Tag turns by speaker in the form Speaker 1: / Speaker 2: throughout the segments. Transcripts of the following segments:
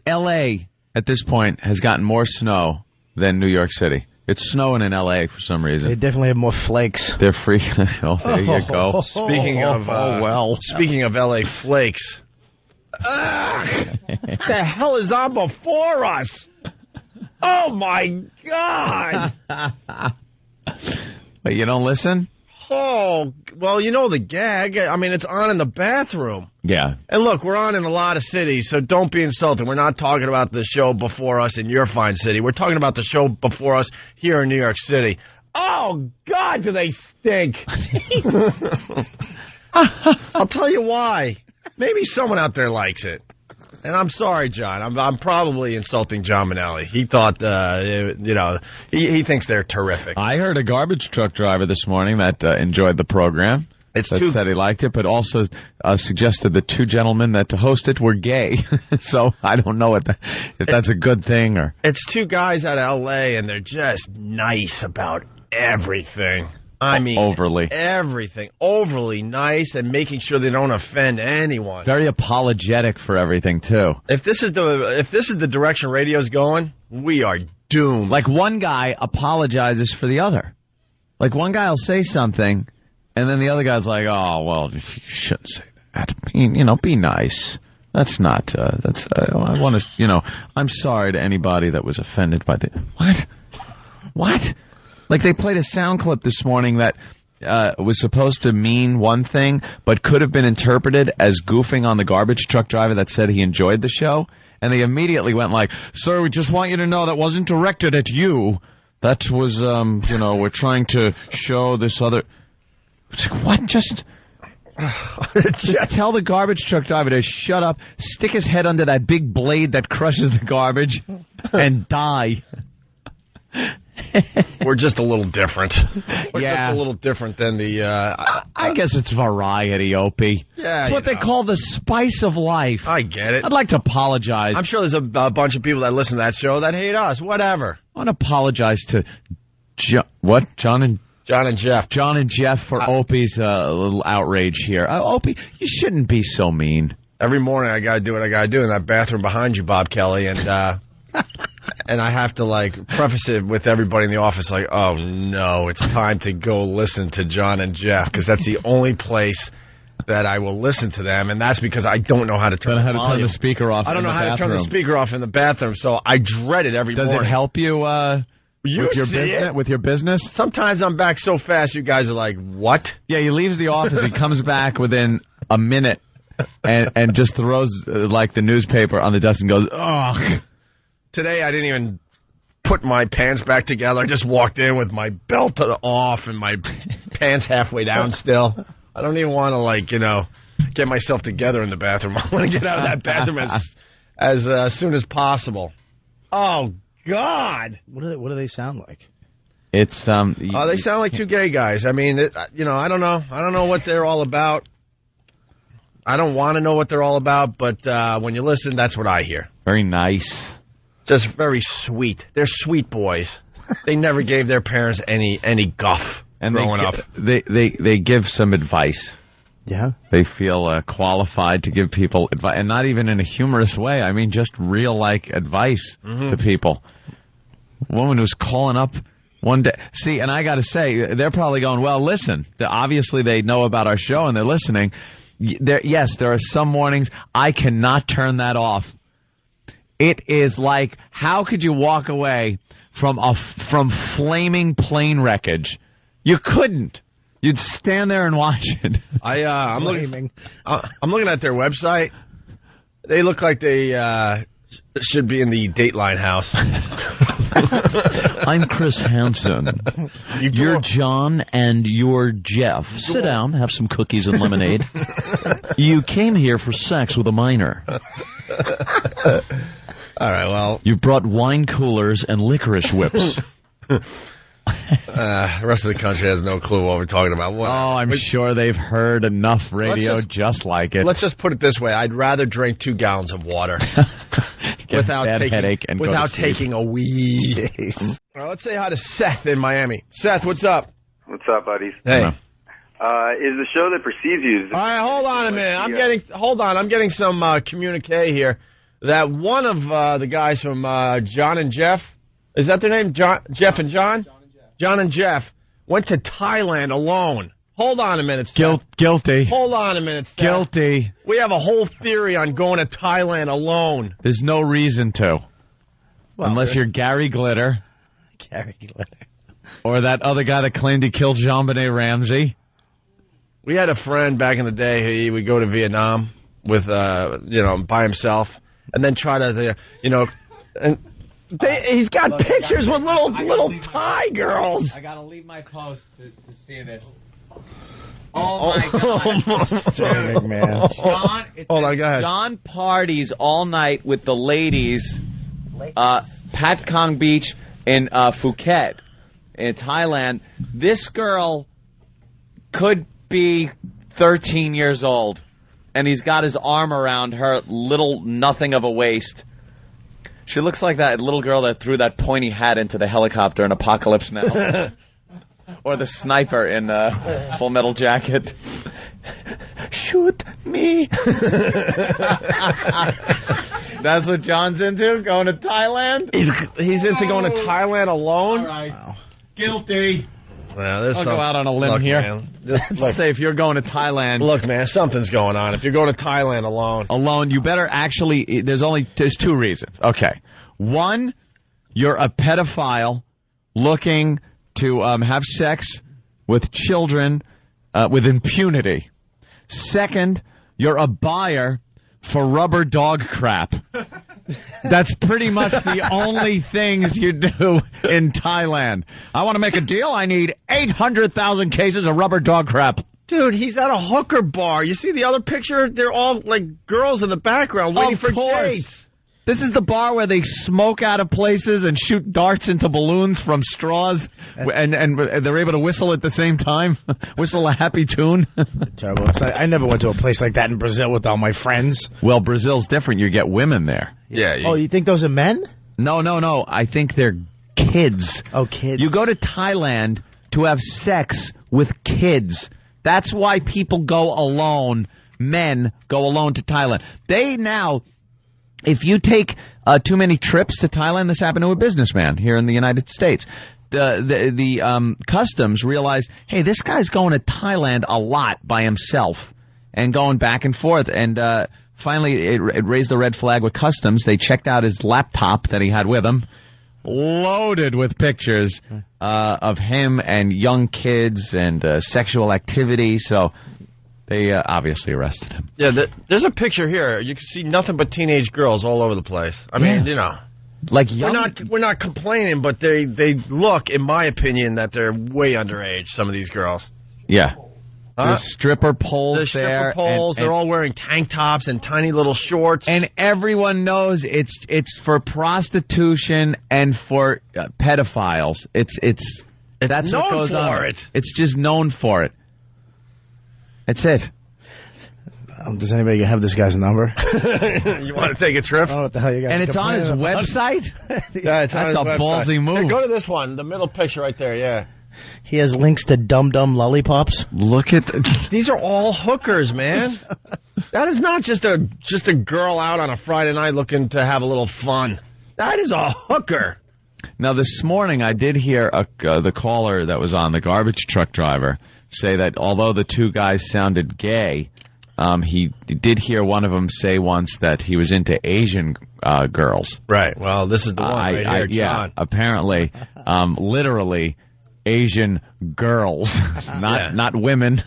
Speaker 1: L.A. at this point has gotten more snow than New York City. It's snowing in L.A. for some reason.
Speaker 2: They definitely have more flakes.
Speaker 1: They're freaking. Oh, there you go.
Speaker 3: Speaking of L.A. flakes, what the hell is on before us? Oh my God!
Speaker 1: But you don't listen?
Speaker 3: Oh, well, you know the gag. I mean, it's on in the bathroom.
Speaker 1: Yeah.
Speaker 3: And look, we're on in a lot of cities, so don't be insulted. We're not talking about the show before us in your fine city. We're talking about the show before us here in New York City. Oh, God, do they stink. I'll tell you why. Maybe someone out there likes it. And I'm sorry, John. I'm probably insulting John Manelli. He thought, he thinks they're terrific.
Speaker 1: I heard a garbage truck driver this morning that enjoyed the program. Said he liked it, but also suggested the two gentlemen that hosted were gay. So I don't know if that's a good thing or.
Speaker 3: It's two guys out of L.A. and they're just nice about everything. I mean, everything. Overly nice and making sure they don't offend anyone.
Speaker 1: Very apologetic for everything, too.
Speaker 3: If this is the direction radio's going, we are doomed.
Speaker 1: Like one guy apologizes for the other. Like one guy will say something, and then the other guy's like, oh, well, you shouldn't say that. Be nice. That's not, I want to, I'm sorry to anybody that was offended by the, What? Like they played a sound clip this morning that was supposed to mean one thing, but could have been interpreted as goofing on the garbage truck driver that said he enjoyed the show. And they immediately went like, sir, we just want you to know that wasn't directed at you. That was, we're trying to show this other. It's like, what? Just tell the garbage truck driver to shut up, stick his head under that big blade that crushes the garbage, and die.
Speaker 3: We're just a little different. We're just a little different than the...
Speaker 1: I guess it's variety, Opie.
Speaker 3: Yeah,
Speaker 1: it's what they call the spice of life.
Speaker 3: I get it.
Speaker 1: I'd like to apologize.
Speaker 3: I'm sure there's a bunch of people that listen to that show that hate us. Whatever.
Speaker 1: I want to apologize to... John and Jeff. John and Jeff for Opie's little outrage here. Opie, you shouldn't be so mean.
Speaker 3: Every morning I got to do what I got to do in that bathroom behind you, Bob Kelly, and... And I have to, preface it with everybody in the office, oh, no, it's time to go listen to John and Jeff, because that's the only place that I will listen to them, and that's because I don't know how to turn
Speaker 1: the speaker off.
Speaker 3: I don't know how to turn the speaker off in the bathroom, so I dread it every morning.
Speaker 1: Does it help you with your business?
Speaker 3: Sometimes I'm back so fast, you guys are like, what?
Speaker 1: Yeah, he leaves the office, he comes back within a minute, and just throws, the newspaper on the desk and goes, ugh.
Speaker 3: Today, I didn't even put my pants back together. I just walked in with my belt off and my pants halfway down still. I don't even want to, get myself together in the bathroom. I want to get out of that bathroom as soon as possible. Oh, God.
Speaker 2: What do they sound like?
Speaker 1: It's
Speaker 3: they sound like two gay guys. I mean, I don't know. I don't know what they're all about. I don't want to know what they're all about, but when you listen, that's what I hear.
Speaker 1: Very nice.
Speaker 3: Just very sweet. They're sweet boys. They never gave their parents any guff growing up.
Speaker 1: They give some advice.
Speaker 2: Yeah.
Speaker 1: They feel qualified to give people advice, and not even in a humorous way. I mean, just real advice to people. A woman was calling up one day. See, and I got to say, they're probably going, well, listen, obviously they know about our show and they're listening. Yes, there are some mornings I cannot turn that off. It is like, how could you walk away from flaming plane wreckage? You couldn't. You'd stand there and watch it.
Speaker 3: I'm looking at their website. They look like they should be in the Dateline house.
Speaker 1: I'm Chris Hansen. You're John and you're Jeff. Sit down, have some cookies and lemonade. You came here for sex with a minor.
Speaker 3: All right, well...
Speaker 1: You brought wine coolers and licorice whips.
Speaker 3: The rest of the country has no clue what we're talking about.
Speaker 1: I'm sure they've heard enough radio just like it.
Speaker 3: Let's just put it this way. I'd rather drink 2 gallons of water without taking a wee. Well, let's say hi to Seth in Miami. Seth, what's up?
Speaker 4: What's up, buddies?
Speaker 3: Hey.
Speaker 4: Is the show that precedes you...
Speaker 3: All right, hold on a minute. I'm getting some communique here. that one of the guys from John and Jeff, is that their name? Jeff and John? John and Jeff went to Thailand alone. Hold on a minute, Steph.
Speaker 1: Guilty.
Speaker 3: Hold on a minute, Steph.
Speaker 1: Guilty.
Speaker 3: We have a whole theory on going to Thailand alone.
Speaker 1: There's no reason to.
Speaker 2: Well,
Speaker 1: unless you're Gary Glitter.
Speaker 2: Gary Glitter.
Speaker 1: Or that other guy that claimed he killed JonBenet Ramsey.
Speaker 3: We had a friend back in the day. He would go to Vietnam with, by himself, and then try to, and he's got pictures with little Thai girls.
Speaker 1: I gotta leave my post to see this. Oh my God!
Speaker 2: Disturbing, man.
Speaker 1: John,
Speaker 3: Hold on, go ahead.
Speaker 1: John parties all night with the ladies. Pat Kong Beach in Phuket, in Thailand. This girl could be 13 years old, and he's got his arm around her little nothing of a waist. She looks like that little girl that threw that pointy hat into the helicopter in Apocalypse Now. Or the sniper in Full Metal Jacket. Shoot me. That's what John's into? Going to Thailand?
Speaker 3: He's into going to Thailand alone?
Speaker 1: All right. Wow. Guilty.
Speaker 3: I'll
Speaker 1: go out on a limb here.
Speaker 3: Man,
Speaker 1: Let's say if you're going to Thailand.
Speaker 3: Look, man, something's going on. If you're going to Thailand alone.
Speaker 1: Alone, you better actually, there's two reasons. Okay. One, you're a pedophile looking to have sex with children with impunity. Second, you're a buyer for rubber dog crap. That's pretty much the only things you do in Thailand. I want to make a deal. I need 800,000 cases of rubber dog crap.
Speaker 3: Dude, he's at a hooker bar. You see the other picture? They're all like girls in the background waiting for dates.
Speaker 1: This is the bar where they smoke out of places and shoot darts into balloons from straws, and they're able to whistle at the same time, whistle a happy tune.
Speaker 2: Terrible. I never went to a place like that in Brazil with all my friends.
Speaker 1: Well, Brazil's different. You get women there.
Speaker 3: Yeah.
Speaker 2: Oh, you think those are men?
Speaker 1: No. I think they're kids.
Speaker 2: Oh, kids.
Speaker 1: You go to Thailand to have sex with kids. That's why people go alone. Men go alone to Thailand. If you take too many trips to Thailand, this happened to a businessman here in the United States. The customs realized, hey, this guy's going to Thailand a lot by himself and going back and forth. And finally, it raised the red flag with customs. They checked out his laptop that he had with him, loaded with pictures of him and young kids and sexual activity. So they obviously arrested him.
Speaker 3: Yeah, there's a picture here. You can see nothing but teenage girls all over the place. I mean,
Speaker 1: like young.
Speaker 3: We're not complaining, but they look, in my opinion, that they're way underage. Some of these girls.
Speaker 1: Yeah. There's stripper poles
Speaker 3: There's stripper poles. They're all wearing tank tops and tiny little shorts.
Speaker 1: And everyone knows it's for prostitution and for pedophiles. That's
Speaker 3: known
Speaker 1: what goes
Speaker 3: for
Speaker 1: on.
Speaker 3: it.
Speaker 1: It's just known for it. That's it.
Speaker 2: Does anybody have this guy's number?
Speaker 3: You want to take a trip?
Speaker 2: Oh, what the hell you got?
Speaker 1: And it's on his website?
Speaker 3: Yeah, it's
Speaker 1: That's
Speaker 3: on his
Speaker 1: a ballsy
Speaker 3: website.
Speaker 1: move.
Speaker 3: Here, go to this one, the middle picture right there, yeah.
Speaker 2: He has links to Dum Dum Lollipops.
Speaker 1: Look at
Speaker 3: These are all hookers, man. That is not just a girl out on a Friday night looking to have a little fun. That is a hooker.
Speaker 1: Now, this morning, I did hear the caller that was on, the garbage truck driver, say that although the two guys sounded gay, he did hear one of them say once that he was into Asian girls.
Speaker 3: Right. Well, this is the one right here, John.
Speaker 1: Yeah, apparently, literally, Asian girls, not women.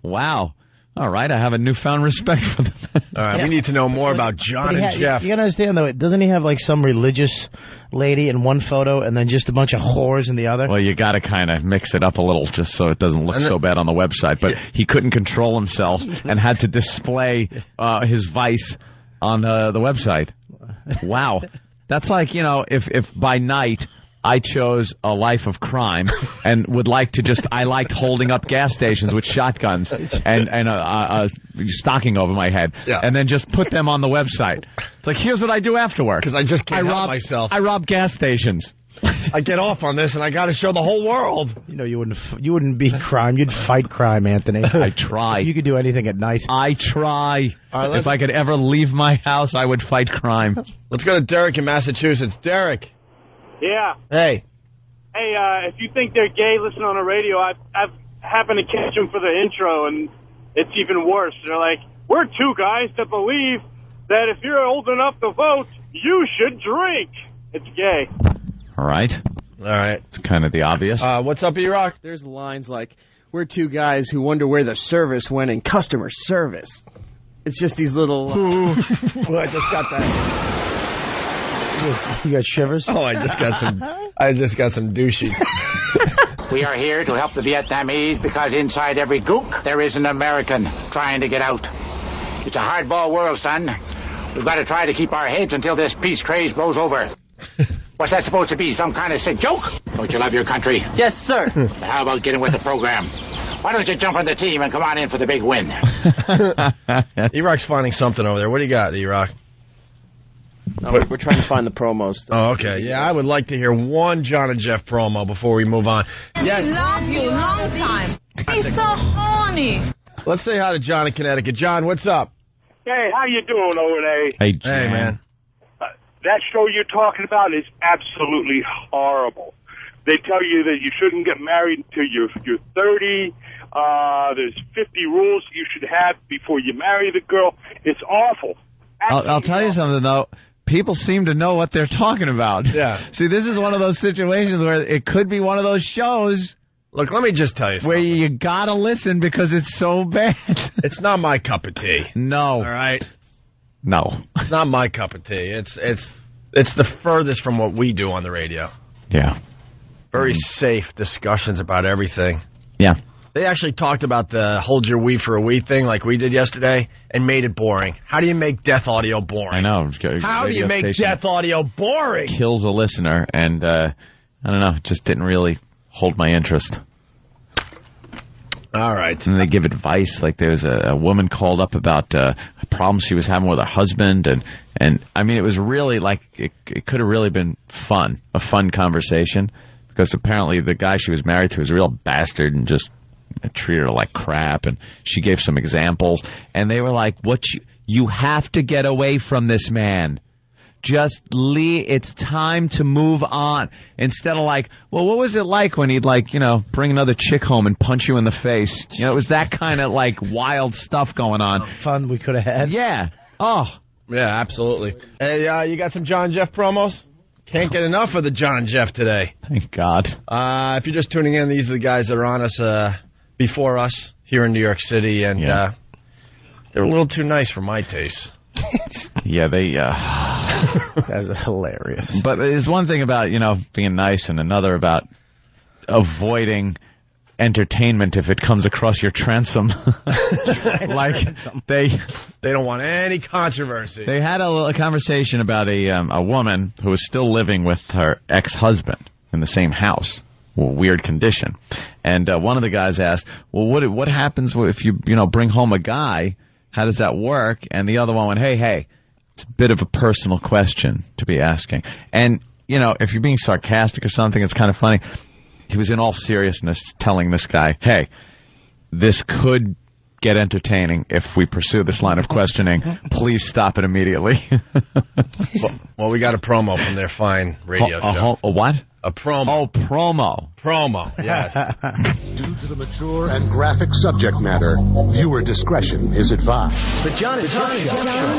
Speaker 1: Wow. All right, I have a newfound respect for them.
Speaker 3: All right, we need to know more about John and Jeff.
Speaker 2: You gotta understand, though, doesn't he have like some religious lady in one photo and then just a bunch of whores in the other?
Speaker 1: Well, you got to kind of mix it up a little just so it doesn't look so bad on the website. But he couldn't control himself and had to display his vice on the website. Wow. That's like, if by night I chose a life of crime and would like to I liked holding up gas stations with shotguns and a stocking over my head, and then just put them on the website. It's like, here's what I do after work.
Speaker 3: Because I just can't help myself.
Speaker 1: I rob gas stations.
Speaker 3: I get off on this, and I got to show the whole world.
Speaker 2: You know, you wouldn't beat crime. You'd fight crime, Anthony.
Speaker 1: I try.
Speaker 2: You could do anything at night.
Speaker 1: I try.
Speaker 3: All right,
Speaker 1: if I could ever leave my house, I would fight crime.
Speaker 3: Let's go to Derek in Massachusetts. Derek.
Speaker 5: Yeah.
Speaker 3: Hey.
Speaker 5: Hey, if you think they're gay, listen on the radio. I've happened to catch them for the intro, and it's even worse. They're like, we're two guys that believe that if you're old enough to vote, you should drink. It's gay.
Speaker 1: All right. It's kind of the obvious.
Speaker 3: What's up, E-Rock?
Speaker 6: There's lines like, we're two guys who wonder where the service went in customer service. It's just these little...
Speaker 3: Ooh, I just got that.
Speaker 2: You got shivers?
Speaker 3: Oh, I just got some douchey.
Speaker 7: We are here to help the Vietnamese because inside every gook there is an American trying to get out. It's a hardball world, son. We've got to try to keep our heads until this peace craze blows over. What's that supposed to be? Some kind of sick joke? Don't you love your country?
Speaker 6: Yes, sir.
Speaker 7: How about getting with the program? Why don't you jump on the team and come on in for the big win?
Speaker 3: E-Rock's finding something over there. What do you got, E-Rock?
Speaker 6: No, we're trying to find the promos.
Speaker 3: Oh, okay. Yeah, I would like to hear one John and Jeff promo before we move on. Yeah.
Speaker 8: Love you, long time. He's so horny.
Speaker 3: Let's say hi to John in Connecticut. John, what's up?
Speaker 5: Hey, how you doing over there?
Speaker 1: Hey, Jan.
Speaker 3: Hey, man.
Speaker 5: That show you're talking about is absolutely horrible. They tell you that you shouldn't get married until you're 30. There's 50 rules you should have before you marry the girl. It's awful.
Speaker 1: I'll tell you something, though. People seem to know what they're talking about.
Speaker 3: Yeah.
Speaker 1: See, this is one of those situations where it could be one of those shows.
Speaker 3: Look, let me just tell you something.
Speaker 1: Where you gotta listen because it's so bad.
Speaker 3: It's not my cup of tea.
Speaker 1: No.
Speaker 3: All right?
Speaker 1: No.
Speaker 3: It's not my cup of tea. It's the furthest from what we do on the radio.
Speaker 1: Yeah.
Speaker 3: Very safe discussions about everything.
Speaker 1: Yeah.
Speaker 3: They actually talked about the hold your weed for a weed thing like we did yesterday and made it boring. How do you make death audio boring?
Speaker 1: I know.
Speaker 3: How do you make death audio boring?
Speaker 1: Kills a listener, and I don't know, it just didn't really hold my interest.
Speaker 3: All right.
Speaker 1: And they give advice, like there was a woman called up about problems she was having with her husband, and I mean, it was really like, it could have really been a fun conversation, because apparently the guy she was married to was a real bastard and just treated her like crap, and she gave some examples, and they were like, you have to get away from this man. Just leave. It's time to move on. Instead of like, well, what was it like when he'd like, bring another chick home and punch you in the face? It was that kind of like wild stuff going on.
Speaker 2: Fun we could have had.
Speaker 1: Yeah. Oh.
Speaker 3: Yeah, absolutely. Hey, you got some John Jeff promos? Can't get enough of the John Jeff today.
Speaker 1: Thank God.
Speaker 3: If you're just tuning in, these are the guys that are on us before us here in New York City, and they're a little too nice for my taste.
Speaker 1: Yeah, they...
Speaker 2: That's hilarious.
Speaker 1: But there's one thing about, being nice, and another about avoiding entertainment if it comes across your transom. Like, they
Speaker 3: don't want any controversy.
Speaker 1: They had a conversation about a woman who was still living with her ex-husband in the same house. Weird condition. And one of the guys asked, well, what happens if you bring home a guy? How does that work? And the other one went, hey, it's a bit of a personal question to be asking. And, if you're being sarcastic or something, it's kind of funny. He was in all seriousness telling this guy, hey, this could get entertaining if we pursue this line of questioning. Please stop it immediately.
Speaker 3: Well, we got a promo from their fine radio show.
Speaker 1: A what?
Speaker 3: A promo.
Speaker 1: Oh, promo.
Speaker 3: Promo, yes.
Speaker 9: Due to the mature and graphic subject matter, viewer discretion is advised.
Speaker 10: The John and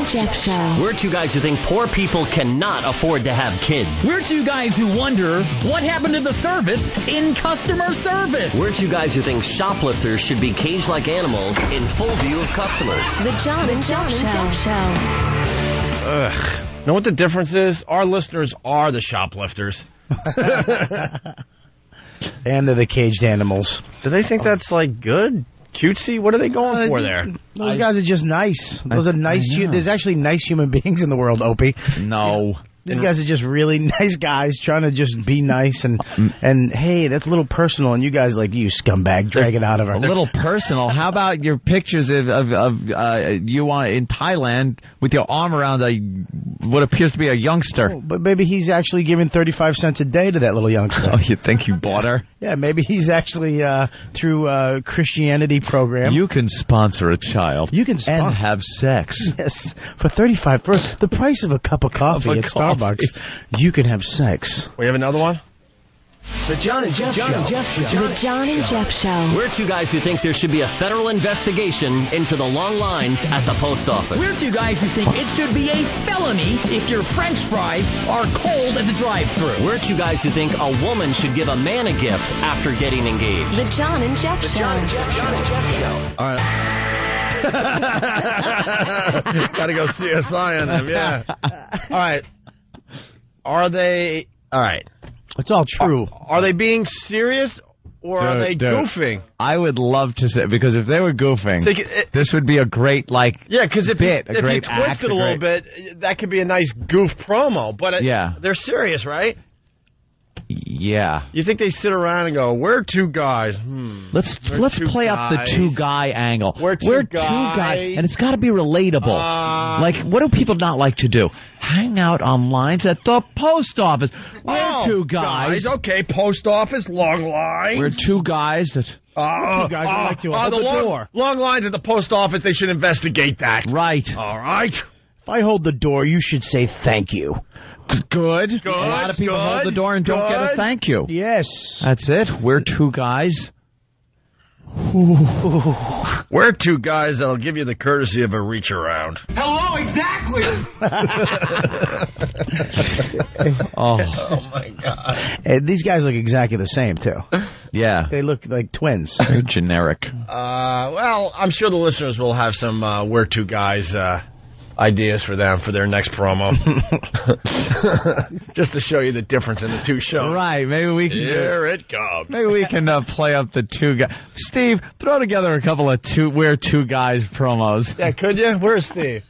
Speaker 10: Jeff Show.
Speaker 11: We're two guys who think poor people cannot afford to have kids.
Speaker 12: We're two guys who wonder what happened to the service in customer service.
Speaker 11: We're two guys who think shoplifters should be caged like animals in full view of customers.
Speaker 10: The John and Jeff Show.
Speaker 3: Ugh. Know what the difference is? Our listeners are the shoplifters.
Speaker 2: And they're the caged animals.
Speaker 3: Do they think that's like good? Cutesy? What are they going for there?
Speaker 2: Those guys are just nice. Those are nice. There's actually nice human beings in the world, Opie.
Speaker 1: No.
Speaker 2: These guys are just really nice guys trying to just be nice and hey, that's a little personal. And you guys like, you scumbag, drag it out of her.
Speaker 1: A little personal. How about your pictures of you in Thailand with your arm around what appears to be a youngster?
Speaker 2: Oh, but maybe he's actually giving 35 cents a day to that little youngster.
Speaker 1: Oh, you think you bought her?
Speaker 2: Yeah, maybe he's actually through a Christianity program.
Speaker 1: You can sponsor a child.
Speaker 2: You can
Speaker 1: and have sex.
Speaker 2: Yes, for 35 for the price of a cup of coffee at Starbucks. You can have sex.
Speaker 3: We have another one?
Speaker 11: The John and Jeff Show.
Speaker 10: The John and Jeff Show.
Speaker 11: We're two guys who think there should be a federal investigation into the long lines at the post office.
Speaker 12: We're two guys who think it should be a felony if your French fries are cold at the drive-thru.
Speaker 11: We're two guys who think a woman should give a man a gift after getting engaged.
Speaker 10: The John and Jeff Show.
Speaker 11: John and Jeff Show.
Speaker 3: All right. Gotta go CSI on them, yeah. All right. All right.
Speaker 2: It's all true.
Speaker 3: Are they being serious or are they goofing?
Speaker 1: I would love to say, because if they were goofing, this would be a great,
Speaker 3: because if you twist
Speaker 1: act,
Speaker 3: it a little bit, that could be a nice goof promo. But they're serious, right?
Speaker 1: Yeah.
Speaker 3: You think they sit around and go, we're two guys.
Speaker 1: Let's play up the two guy angle.
Speaker 3: We're two guys.
Speaker 1: And it's got to be relatable. What do people not like to do? Hang out on lines at the post office. We're two guys.
Speaker 3: Okay, post office, long lines.
Speaker 1: We're two guys that...
Speaker 2: We're two guys that like to hold the door.
Speaker 3: Long lines at the post office, they should investigate that.
Speaker 1: Right.
Speaker 3: All right.
Speaker 2: If I hold the door, you should say thank you.
Speaker 1: Good. A lot of people hold the door and don't get a thank you.
Speaker 2: Yes.
Speaker 1: That's it. We're two guys.
Speaker 3: We're two guys that'll give you the courtesy of a reach around.
Speaker 12: Hello, exactly.
Speaker 1: Oh
Speaker 3: my God.
Speaker 2: And these guys look exactly the same, too.
Speaker 1: Yeah.
Speaker 2: They look like twins.
Speaker 1: They're generic.
Speaker 3: Well, I'm sure the listeners will have some we're two guys ideas for them for their next promo. Just to show you the difference in the two shows.
Speaker 1: Right. Maybe we can...
Speaker 3: Here it comes.
Speaker 1: Maybe we can play up the two guys. Steve, throw together a couple of we're two guys promos.
Speaker 3: Yeah, could you? Where's Steve?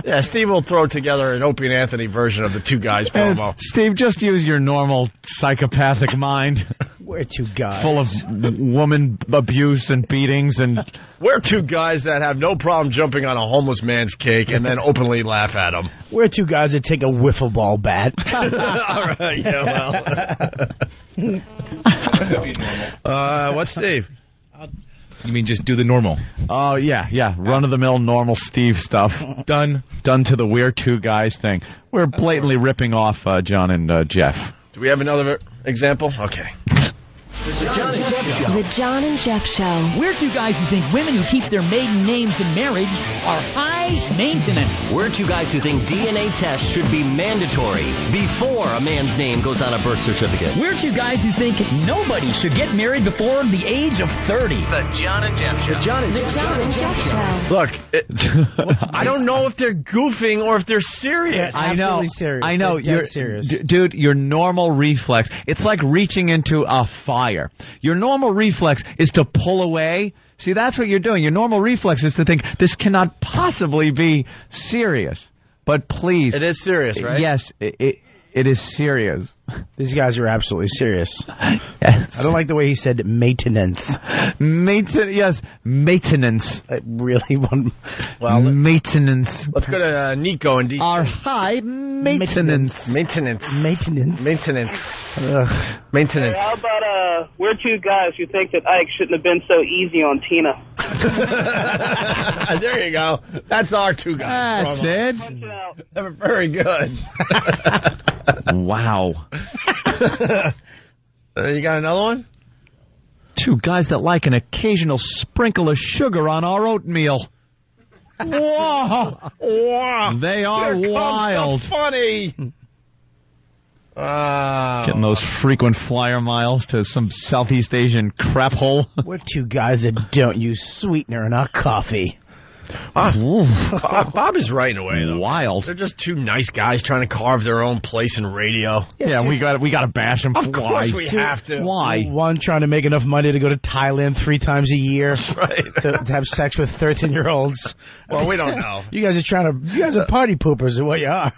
Speaker 3: Yeah, Steve will throw together an Opie and Anthony version of the two guys promo.
Speaker 1: Steve, just use your normal psychopathic mind.
Speaker 2: We're two guys.
Speaker 1: Full of woman abuse and beatings and...
Speaker 3: We're two guys that have no problem jumping on a homeless man's cake and then openly laugh at him.
Speaker 2: We're two guys that take a wiffle ball bat.
Speaker 3: All right, yeah, well. What's Steve?
Speaker 13: You mean just do the normal?
Speaker 1: Oh, yeah. Run-of-the-mill normal Steve stuff.
Speaker 13: Done
Speaker 1: to the we're two guys thing. We're blatantly ripping off John and Jeff.
Speaker 3: Do we have another example? Okay.
Speaker 10: The John and Jeff Show.
Speaker 12: We're two guys who think women who keep their maiden names in marriage are high maintenance.
Speaker 11: We're two guys who think DNA tests should be mandatory before a man's name goes on a birth certificate.
Speaker 12: We're two guys who think nobody should get married before the age of 30.
Speaker 11: The John and Jeff Show.
Speaker 10: The John and Jeff Show.
Speaker 3: Look, I don't know if they're goofing or if they're serious.
Speaker 1: I know.
Speaker 2: Serious.
Speaker 1: I know.
Speaker 2: You're serious.
Speaker 1: Dude, your normal reflex, it's like reaching into a fire. Your normal reflex is to pull away. See, that's what you're doing. Your normal reflex is to think, this cannot possibly be serious. But please.
Speaker 3: It is serious, right?
Speaker 1: Yes, it is serious.
Speaker 2: These guys are absolutely serious.
Speaker 1: Yes.
Speaker 2: I don't like the way he said maintenance.
Speaker 1: Yes, maintenance.
Speaker 2: I really want...
Speaker 3: Well,
Speaker 1: maintenance.
Speaker 3: Let's go to Nico and D.
Speaker 1: Our high maintenance.
Speaker 3: Maintenance.
Speaker 5: Hey, how about we're two guys who think that Ike shouldn't have been so easy on Tina.
Speaker 3: There you go. That's our two guys.
Speaker 1: That's it.
Speaker 3: Very good.
Speaker 1: Wow.
Speaker 3: You got another one?
Speaker 1: Two guys that like an occasional sprinkle of sugar on our oatmeal. Whoa. They are wild.
Speaker 3: Funny.
Speaker 1: Getting those frequent flyer miles to some Southeast Asian crap hole.
Speaker 2: We're two guys that don't use sweetener in our coffee.
Speaker 3: Bob is right in a way, though.
Speaker 1: Wild.
Speaker 3: They're just two nice guys trying to carve their own place in radio.
Speaker 1: Yeah, we got to bash them.
Speaker 3: Of course we have to.
Speaker 1: Why?
Speaker 2: One trying to make enough money to go to Thailand 3 times a year.
Speaker 3: Right.
Speaker 2: to have sex with 13-year-olds.
Speaker 3: Well, we don't know.
Speaker 2: You guys are party poopers is what you are.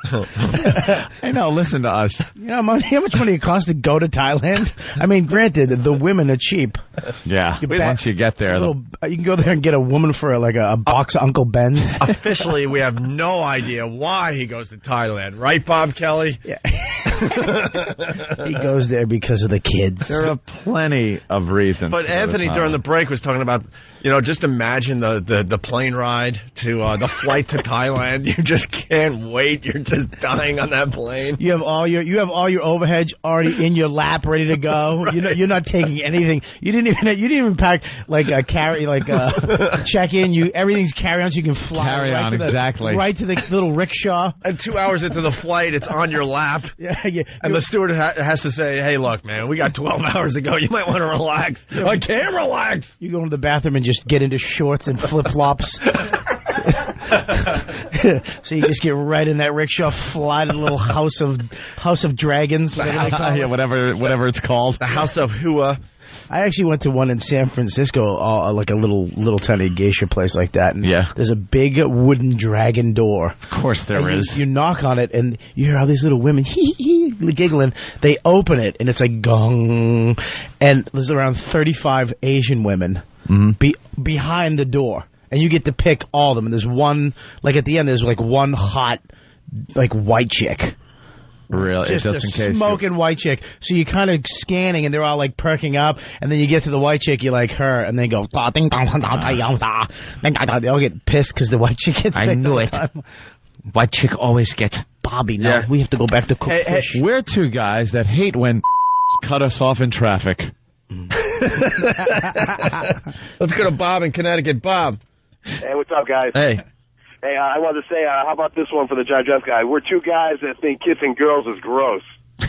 Speaker 1: I know, listen to us.
Speaker 2: You know how much money it costs to go to Thailand? I mean, granted, the women are cheap.
Speaker 1: Yeah, once you get there.
Speaker 2: You can go there and get a woman for a box of Uncle Ben's.
Speaker 3: Officially, we have no idea why he goes to Thailand. Right, Bob Kelly?
Speaker 2: Yeah. He goes there because of the kids.
Speaker 1: There are plenty of reasons.
Speaker 3: But Anthony, during the break, was talking about, just imagine the plane ride to the flight to Thailand. You just can't wait. You're just dying on that plane.
Speaker 2: You have all your overheads already in your lap, ready to go. Right. You're not taking anything. You didn't even pack check in. Everything's carry on, so you can fly.
Speaker 1: Carry on, exactly.
Speaker 2: Right to the little rickshaw.
Speaker 3: And 2 hours into the flight, it's on your lap.
Speaker 2: Yeah.
Speaker 3: And the steward has to say, "Hey, look, man, we got 12 hours to go. You might want to relax." I can't relax.
Speaker 2: You go into the bathroom and just get into shorts and flip flops. So you just get right in that rickshaw, fly to the little House of Dragons,
Speaker 1: whatever it's called,
Speaker 3: the House of Hua.
Speaker 2: I actually went to one in San Francisco, like a little tiny geisha place like that. And there's a big wooden dragon door.
Speaker 1: Of course there is.
Speaker 2: You knock on it, and you hear all these little women giggling. They open it, and it's like gong. And there's around 35 Asian women behind the door. And you get to pick all of them. And there's one, like at the end, there's like one hot, like white chick.
Speaker 1: Really?
Speaker 2: Just in case. Smoking white chick. So you're kind of scanning, and they're all like perking up. And then you get to the white chick, you like her, and they go, they all get pissed because the white chick gets picked.
Speaker 1: I knew it. White chick always gets
Speaker 2: Bobby. Now we have to go back to cook fish.
Speaker 1: Hey, we're two guys that hate when cut us off in traffic.
Speaker 3: Let's go to Bob in Connecticut. Bob.
Speaker 14: Hey, what's up, guys?
Speaker 3: Hey.
Speaker 14: Hey, I wanted to say, how about this one for the John Jeff guy? We're two guys that think kissing girls is gross. Hey,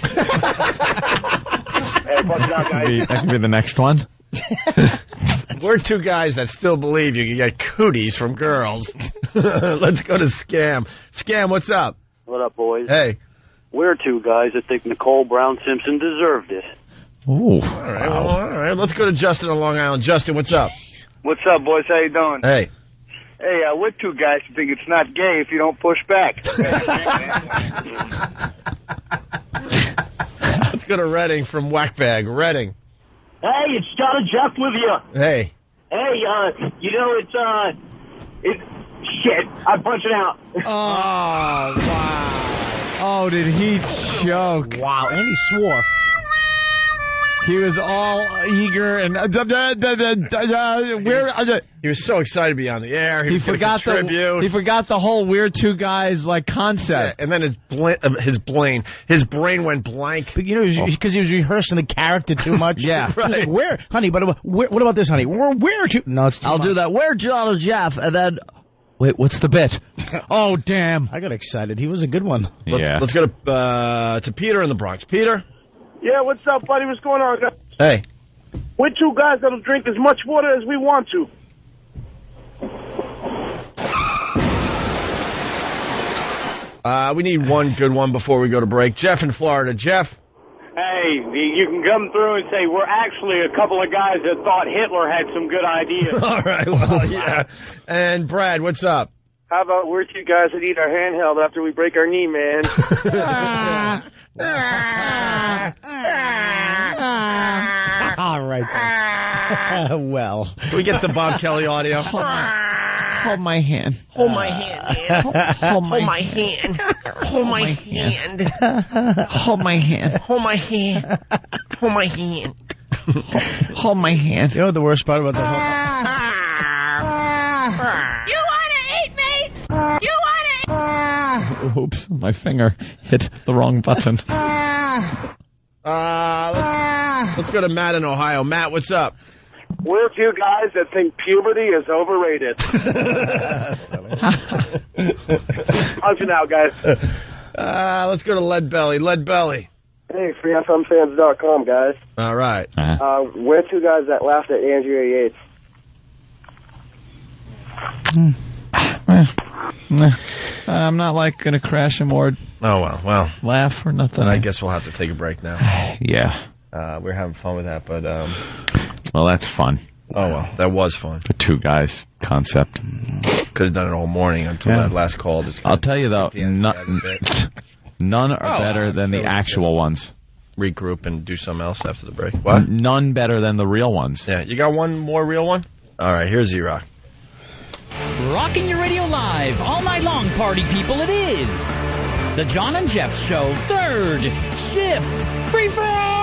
Speaker 14: bust it out, guys.
Speaker 1: That can be the next one.
Speaker 3: We're two guys that still believe you can get cooties from girls. Let's go to Scam. Scam, what's up?
Speaker 15: What up, boys?
Speaker 3: Hey.
Speaker 15: We're two guys that think Nicole Brown Simpson deserved it.
Speaker 1: Ooh.
Speaker 3: All right, well, all right. Let's go to Justin on Long Island. Justin, what's up?
Speaker 16: What's up, boys? How you doing?
Speaker 3: Hey.
Speaker 16: Hey, we're two guys who think it's not gay if you don't push back.
Speaker 3: Let's go to Redding from Whackbag. Redding.
Speaker 17: Hey, it's John and Jeff with you.
Speaker 3: Hey.
Speaker 17: Hey, it's shit. I'm punching out.
Speaker 1: Oh, wow. Oh, did he choke?
Speaker 2: Wow, and he swore.
Speaker 1: He was all eager and
Speaker 3: he was so excited to be on the air. He
Speaker 1: forgot the whole "we're two guys" like concept.
Speaker 3: Yeah, and then his brain went blank.
Speaker 2: But, because he was rehearsing the character too much.
Speaker 1: Yeah,
Speaker 2: right. Where, honey? But what about this, honey? Where to? No, it's too
Speaker 1: I'll
Speaker 2: much.
Speaker 1: do that. Where John and Jeff, and then wait, what's the bit? Oh, damn!
Speaker 2: I got excited. He was a good one.
Speaker 1: Yeah.
Speaker 3: Let's go to Peter in the Bronx. Peter.
Speaker 5: Yeah, what's up, buddy? What's going on, guys?
Speaker 3: Hey.
Speaker 5: We're two guys that'll drink as much water as we want to.
Speaker 3: We need one good one before we go to break. Jeff in Florida. Jeff.
Speaker 5: Hey, you can come through and say, we're actually a couple of guys that thought Hitler had some good ideas.
Speaker 3: All right, well, yeah. And Brad, what's up?
Speaker 16: How about we're two guys that eat our handheld after we break our knee, man?
Speaker 2: All right. Well.
Speaker 3: Can we get the Bob Kelly audio?
Speaker 1: Hold my hand.
Speaker 6: Hold my hand, man. Hold my hand. Hold my hand.
Speaker 1: Hold my hand.
Speaker 6: Hold my hand. Hold my hand.
Speaker 1: Hold my hand.
Speaker 2: You know what the worst part about the whole...
Speaker 8: You want to eat me? You want to...
Speaker 1: Oops, my finger hit the wrong button.
Speaker 3: Let's go to Matt in Ohio. Matt, what's up?
Speaker 16: We're two guys that think puberty is overrated. How's it now, guys?
Speaker 3: Let's go to Lead Belly. Lead Belly.
Speaker 14: Hey, freefmfans.com, guys.
Speaker 3: All right.
Speaker 14: We're two guys that laughed at Andrea Yates.
Speaker 1: I'm not like going to crash him or laugh or nothing.
Speaker 3: I guess we'll have to take a break now.
Speaker 1: Yeah.
Speaker 3: We're having fun with that, but
Speaker 1: well, that's fun.
Speaker 3: Oh well, that was fun.
Speaker 1: The two guys concept.
Speaker 3: Could have done it all morning until that last call.
Speaker 1: I'll tell you though, none are better than the actual ones.
Speaker 3: Regroup and do something else after the break. What?
Speaker 1: None better than the real ones.
Speaker 3: Yeah, you got one more real one? All right, here's Z-Rock.
Speaker 12: Rocking your radio live all night long, party people, it is the John and Jeff Show, third shift free-for-all.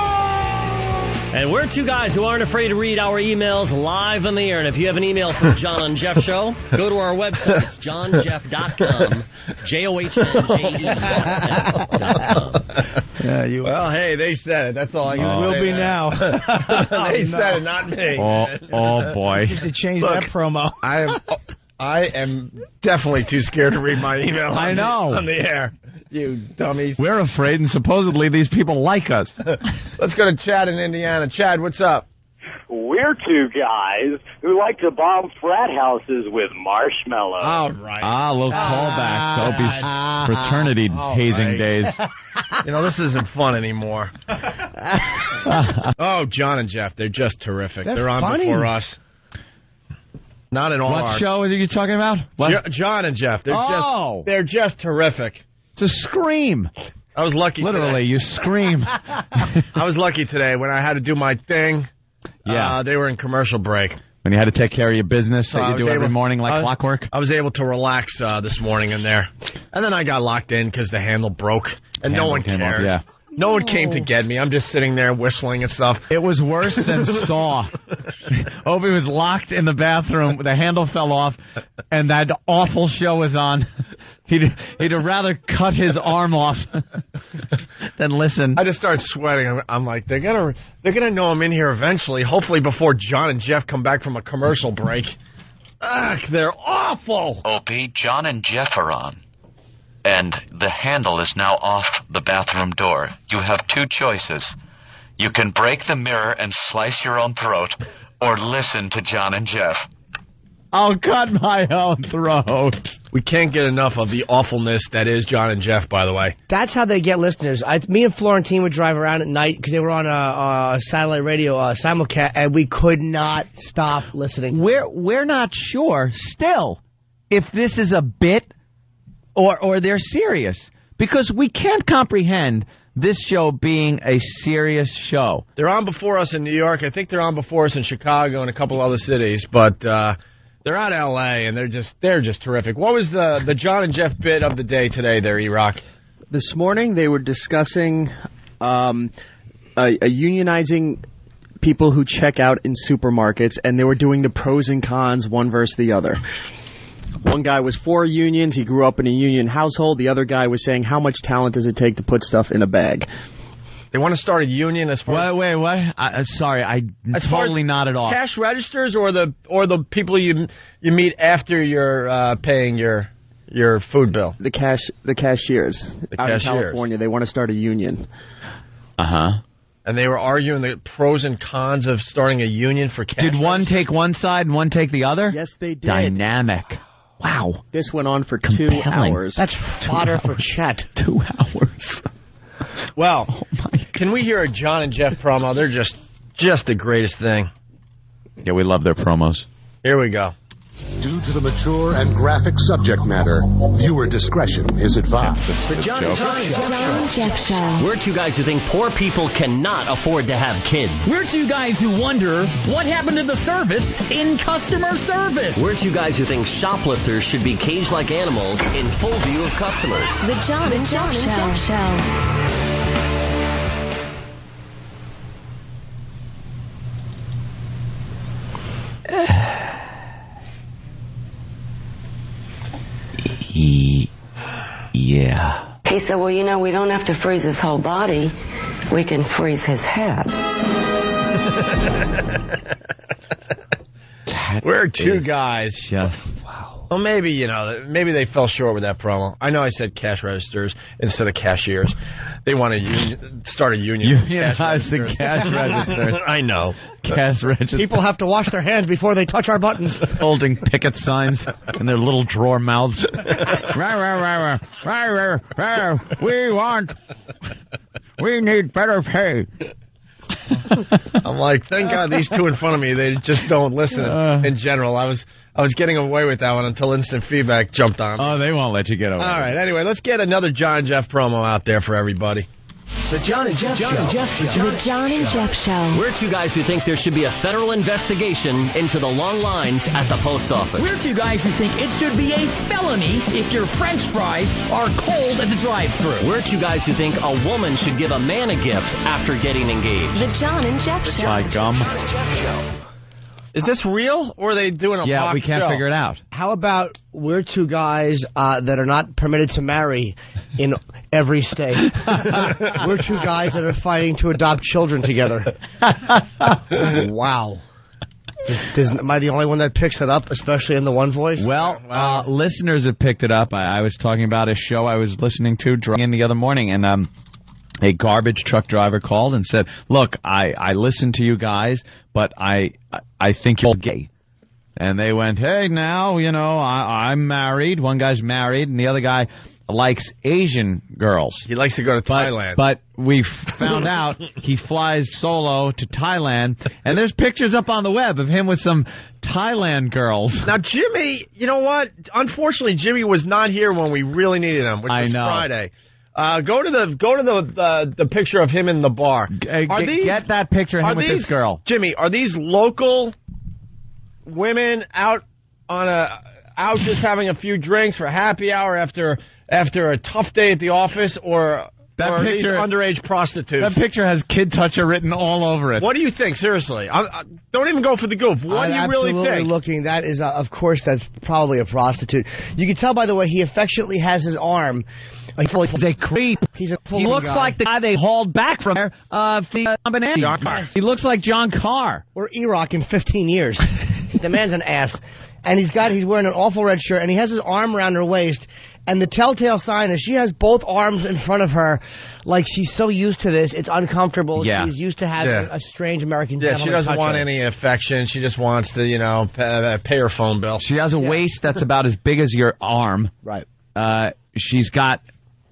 Speaker 11: And we're two guys who aren't afraid to read our emails live on the air. And if you have an email for the John and Jeff Show, go to our website. It's johnjeff.com. JOHNJE.com.
Speaker 3: Well, hey, they said it. That's all I can say.
Speaker 2: Will be now.
Speaker 3: They said it, not me.
Speaker 1: Oh boy.
Speaker 2: You have to change that promo.
Speaker 3: I am definitely too scared to read my email.
Speaker 1: I know.
Speaker 3: On the air. You dummies.
Speaker 1: We're afraid, and supposedly these people like us.
Speaker 3: Let's go to Chad in Indiana. Chad, what's up?
Speaker 17: We're two guys who like to bomb frat houses with marshmallows.
Speaker 3: All right.
Speaker 1: A little callback to Opie's fraternity hazing days.
Speaker 3: You know, this isn't fun anymore. Oh, John and Jeff, they're just terrific. They're on
Speaker 2: funny.
Speaker 3: Before us. Not in all
Speaker 1: What show are you talking about? What?
Speaker 3: John and Jeff. They're just terrific.
Speaker 1: It's a scream.
Speaker 3: I was lucky.
Speaker 1: Literally, you scream.
Speaker 3: I was lucky today when I had to do my thing.
Speaker 1: Yeah.
Speaker 3: They were in commercial break.
Speaker 1: When you had to take care of your business that you do every morning like clockwork?
Speaker 3: I was able to relax this morning in there. And then I got locked in because the handle broke. And no one cared.
Speaker 1: Yeah.
Speaker 3: No one came to get me. I'm just sitting there whistling and stuff.
Speaker 1: It was worse than Saw. Opie was locked in the bathroom. The handle fell off, and that awful show was on. He'd have rather cut his arm off than listen.
Speaker 3: I just started sweating. I'm like, they're gonna know I'm in here eventually. Hopefully before John and Jeff come back from a commercial break. Ugh, they're awful.
Speaker 18: Opie, John and Jeff are on. And the handle is now off the bathroom door. You have two choices. You can break the mirror and slice your own throat, or listen to John and Jeff.
Speaker 1: I'll cut my own throat.
Speaker 3: We can't get enough of the awfulness that is John and Jeff, by the way.
Speaker 2: That's how they get listeners. Me and Florentine would drive around at night because they were on a satellite radio simulcast, and we could not stop listening.
Speaker 1: We're not sure still if this is a bit or they're serious, because we can't comprehend this show being a serious show.
Speaker 3: They're on before us in New York. I think they're on before us in Chicago and a couple other cities, but they're out L.A. and they're just terrific. What was the John and Jeff bit of the day today there, E-Rock?
Speaker 6: This morning they were discussing unionizing people who check out in supermarkets, and they were doing the pros and cons one versus the other. One guy was for unions. He grew up in a union household. The other guy was saying, how much talent does it take to put stuff in a bag?
Speaker 3: They want to start a union as far as...
Speaker 1: Wait, what? Sorry, I totally nodded off.
Speaker 3: Cash registers or the people you meet after you're paying your food bill?
Speaker 6: The cashiers. Out in California, they want to start a union.
Speaker 1: Uh-huh.
Speaker 3: And they were arguing the pros and cons of starting a union for cash.
Speaker 1: Did one take one side and one take the other?
Speaker 6: Yes, they did.
Speaker 1: Dynamic. Wow.
Speaker 6: This went on for
Speaker 1: Compelling.
Speaker 6: 2 hours.
Speaker 2: That's fodder for chat.
Speaker 1: 2 hours.
Speaker 3: Well, can we hear a John and Jeff promo? They're just the greatest thing.
Speaker 1: Yeah, we love their promos.
Speaker 3: Here we go.
Speaker 9: Due to the mature and graphic subject matter, viewer discretion is advised.
Speaker 11: The John and
Speaker 10: Jeff Show.
Speaker 11: We're two guys who think poor people cannot afford to have kids.
Speaker 12: We're two guys who wonder what happened to the service in customer service.
Speaker 11: We're two guys who think shoplifters should be caged like animals in full view of customers.
Speaker 10: The John and Jeff Show.
Speaker 1: Yeah.
Speaker 19: He said, well, you know, we don't have to freeze his whole body. We can freeze his head.
Speaker 3: We're two guys
Speaker 1: just
Speaker 3: Well, maybe, maybe they fell short with that promo. I know I said cash registers instead of cashiers. They want to start a union.
Speaker 1: Unionize the cash registers.
Speaker 3: I know.
Speaker 1: Cash registers.
Speaker 2: People have to wash their hands before they touch our buttons.
Speaker 1: Holding picket signs in their little drawer mouths. We need better pay.
Speaker 3: I'm like, thank God these two in front of me, they just don't listen in general. I was getting away with that one until instant feedback jumped on me.
Speaker 1: Oh, they won't let you get away.
Speaker 3: All right, anyway, let's get another John and Jeff promo out there for everybody.
Speaker 12: The John and Jeff Show.
Speaker 10: The John and Jeff Show.
Speaker 11: We're two guys who think there should be a federal investigation into the long lines at the post office.
Speaker 12: We're two guys who think it should be a felony if your French fries are cold at the drive-thru.
Speaker 11: We're two guys who think a woman should give a man a gift after getting engaged.
Speaker 10: The John and Jeff Show.
Speaker 1: My gum.
Speaker 3: Is this real, or are they doing a
Speaker 1: Yeah,
Speaker 3: mock
Speaker 1: we can't
Speaker 3: show?
Speaker 1: figure it out.
Speaker 2: How about we're two guys that are not permitted to marry in every state? We're two guys that are fighting to adopt children together. Wow. Am I the only one that picks it up, especially in the one voice?
Speaker 1: Well, listeners have picked it up. I was talking about a show I was listening to driving in the other morning, and a garbage truck driver called and said, look, I listen to you guys, but I think you're gay. And they went, hey, now, I'm married. One guy's married, and the other guy likes Asian girls.
Speaker 3: He likes to go to Thailand.
Speaker 1: But we found out he flies solo to Thailand, and there's pictures up on the web of him with some Thailand girls.
Speaker 3: Now, Jimmy, you know what? Unfortunately, Jimmy was not here when we really needed him, which was Friday. Go to the picture of him in the bar.
Speaker 1: Get that picture of him with this girl.
Speaker 3: Jimmy, are these local women out just having a few drinks for happy hour after a tough day at the office, or are these underage prostitutes?
Speaker 1: That picture has Kid Toucher written all over it.
Speaker 3: What do you think? Seriously, don't even go for the goof. What do you really think?
Speaker 2: Looking, that is, of course, that's probably a prostitute. You can tell by the way he affectionately has his arm.
Speaker 1: He's a creep.
Speaker 2: He
Speaker 1: looks like the guy they hauled back from there.
Speaker 3: John Carr.
Speaker 1: He looks like John Carr.
Speaker 2: Or E-Rock in 15 years. The man's an ass. And he's wearing an awful red shirt, and he has his arm around her waist. And the telltale sign is she has both arms in front of her, like she's so used to this, it's uncomfortable.
Speaker 1: Yeah.
Speaker 2: She's used to having a strange American gentleman
Speaker 3: she doesn't
Speaker 2: touch
Speaker 3: want
Speaker 2: her.
Speaker 3: any affection. She just wants to, pay her phone bill.
Speaker 1: She has a waist that's about as big as your arm.
Speaker 2: Right.
Speaker 1: She's got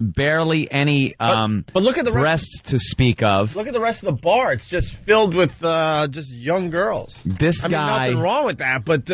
Speaker 1: barely any
Speaker 3: but look at the
Speaker 1: breasts to speak of.
Speaker 3: Look at the rest of the bar. It's just filled with just young girls.
Speaker 1: This guy,
Speaker 3: nothing wrong with that, but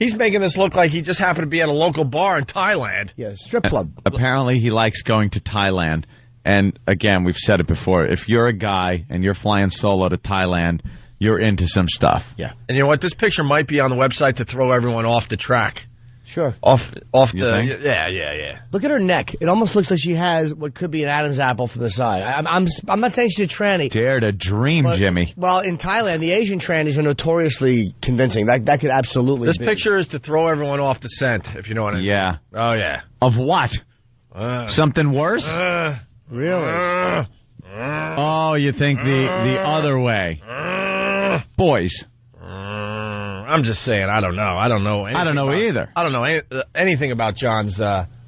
Speaker 3: he's making this look like he just happened to be at a local bar in Thailand.
Speaker 2: Yeah, strip club.
Speaker 1: Apparently he likes going to Thailand. And again, we've said it before. If you're a guy and you're flying solo to Thailand, you're into some stuff.
Speaker 3: Yeah. And you know what? This picture might be on the website to throw everyone off the track.
Speaker 2: Sure.
Speaker 3: Off
Speaker 1: You
Speaker 3: the
Speaker 1: think?
Speaker 3: yeah.
Speaker 2: Look at her neck. It almost looks like she has what could be an Adam's apple from the side. I'm not saying she's a tranny.
Speaker 1: Dare to dream, Jimmy.
Speaker 2: Well, in Thailand, the Asian trannies are notoriously convincing. That could absolutely
Speaker 3: This
Speaker 2: be.
Speaker 3: picture is to throw everyone off the scent, if you know what I mean.
Speaker 1: Yeah.
Speaker 3: Oh, yeah.
Speaker 1: Of what? Something worse?
Speaker 2: Really?
Speaker 1: Oh, you think the other way? Boys.
Speaker 3: I'm just saying, I don't know. I don't know
Speaker 1: either.
Speaker 3: I don't know anything about John's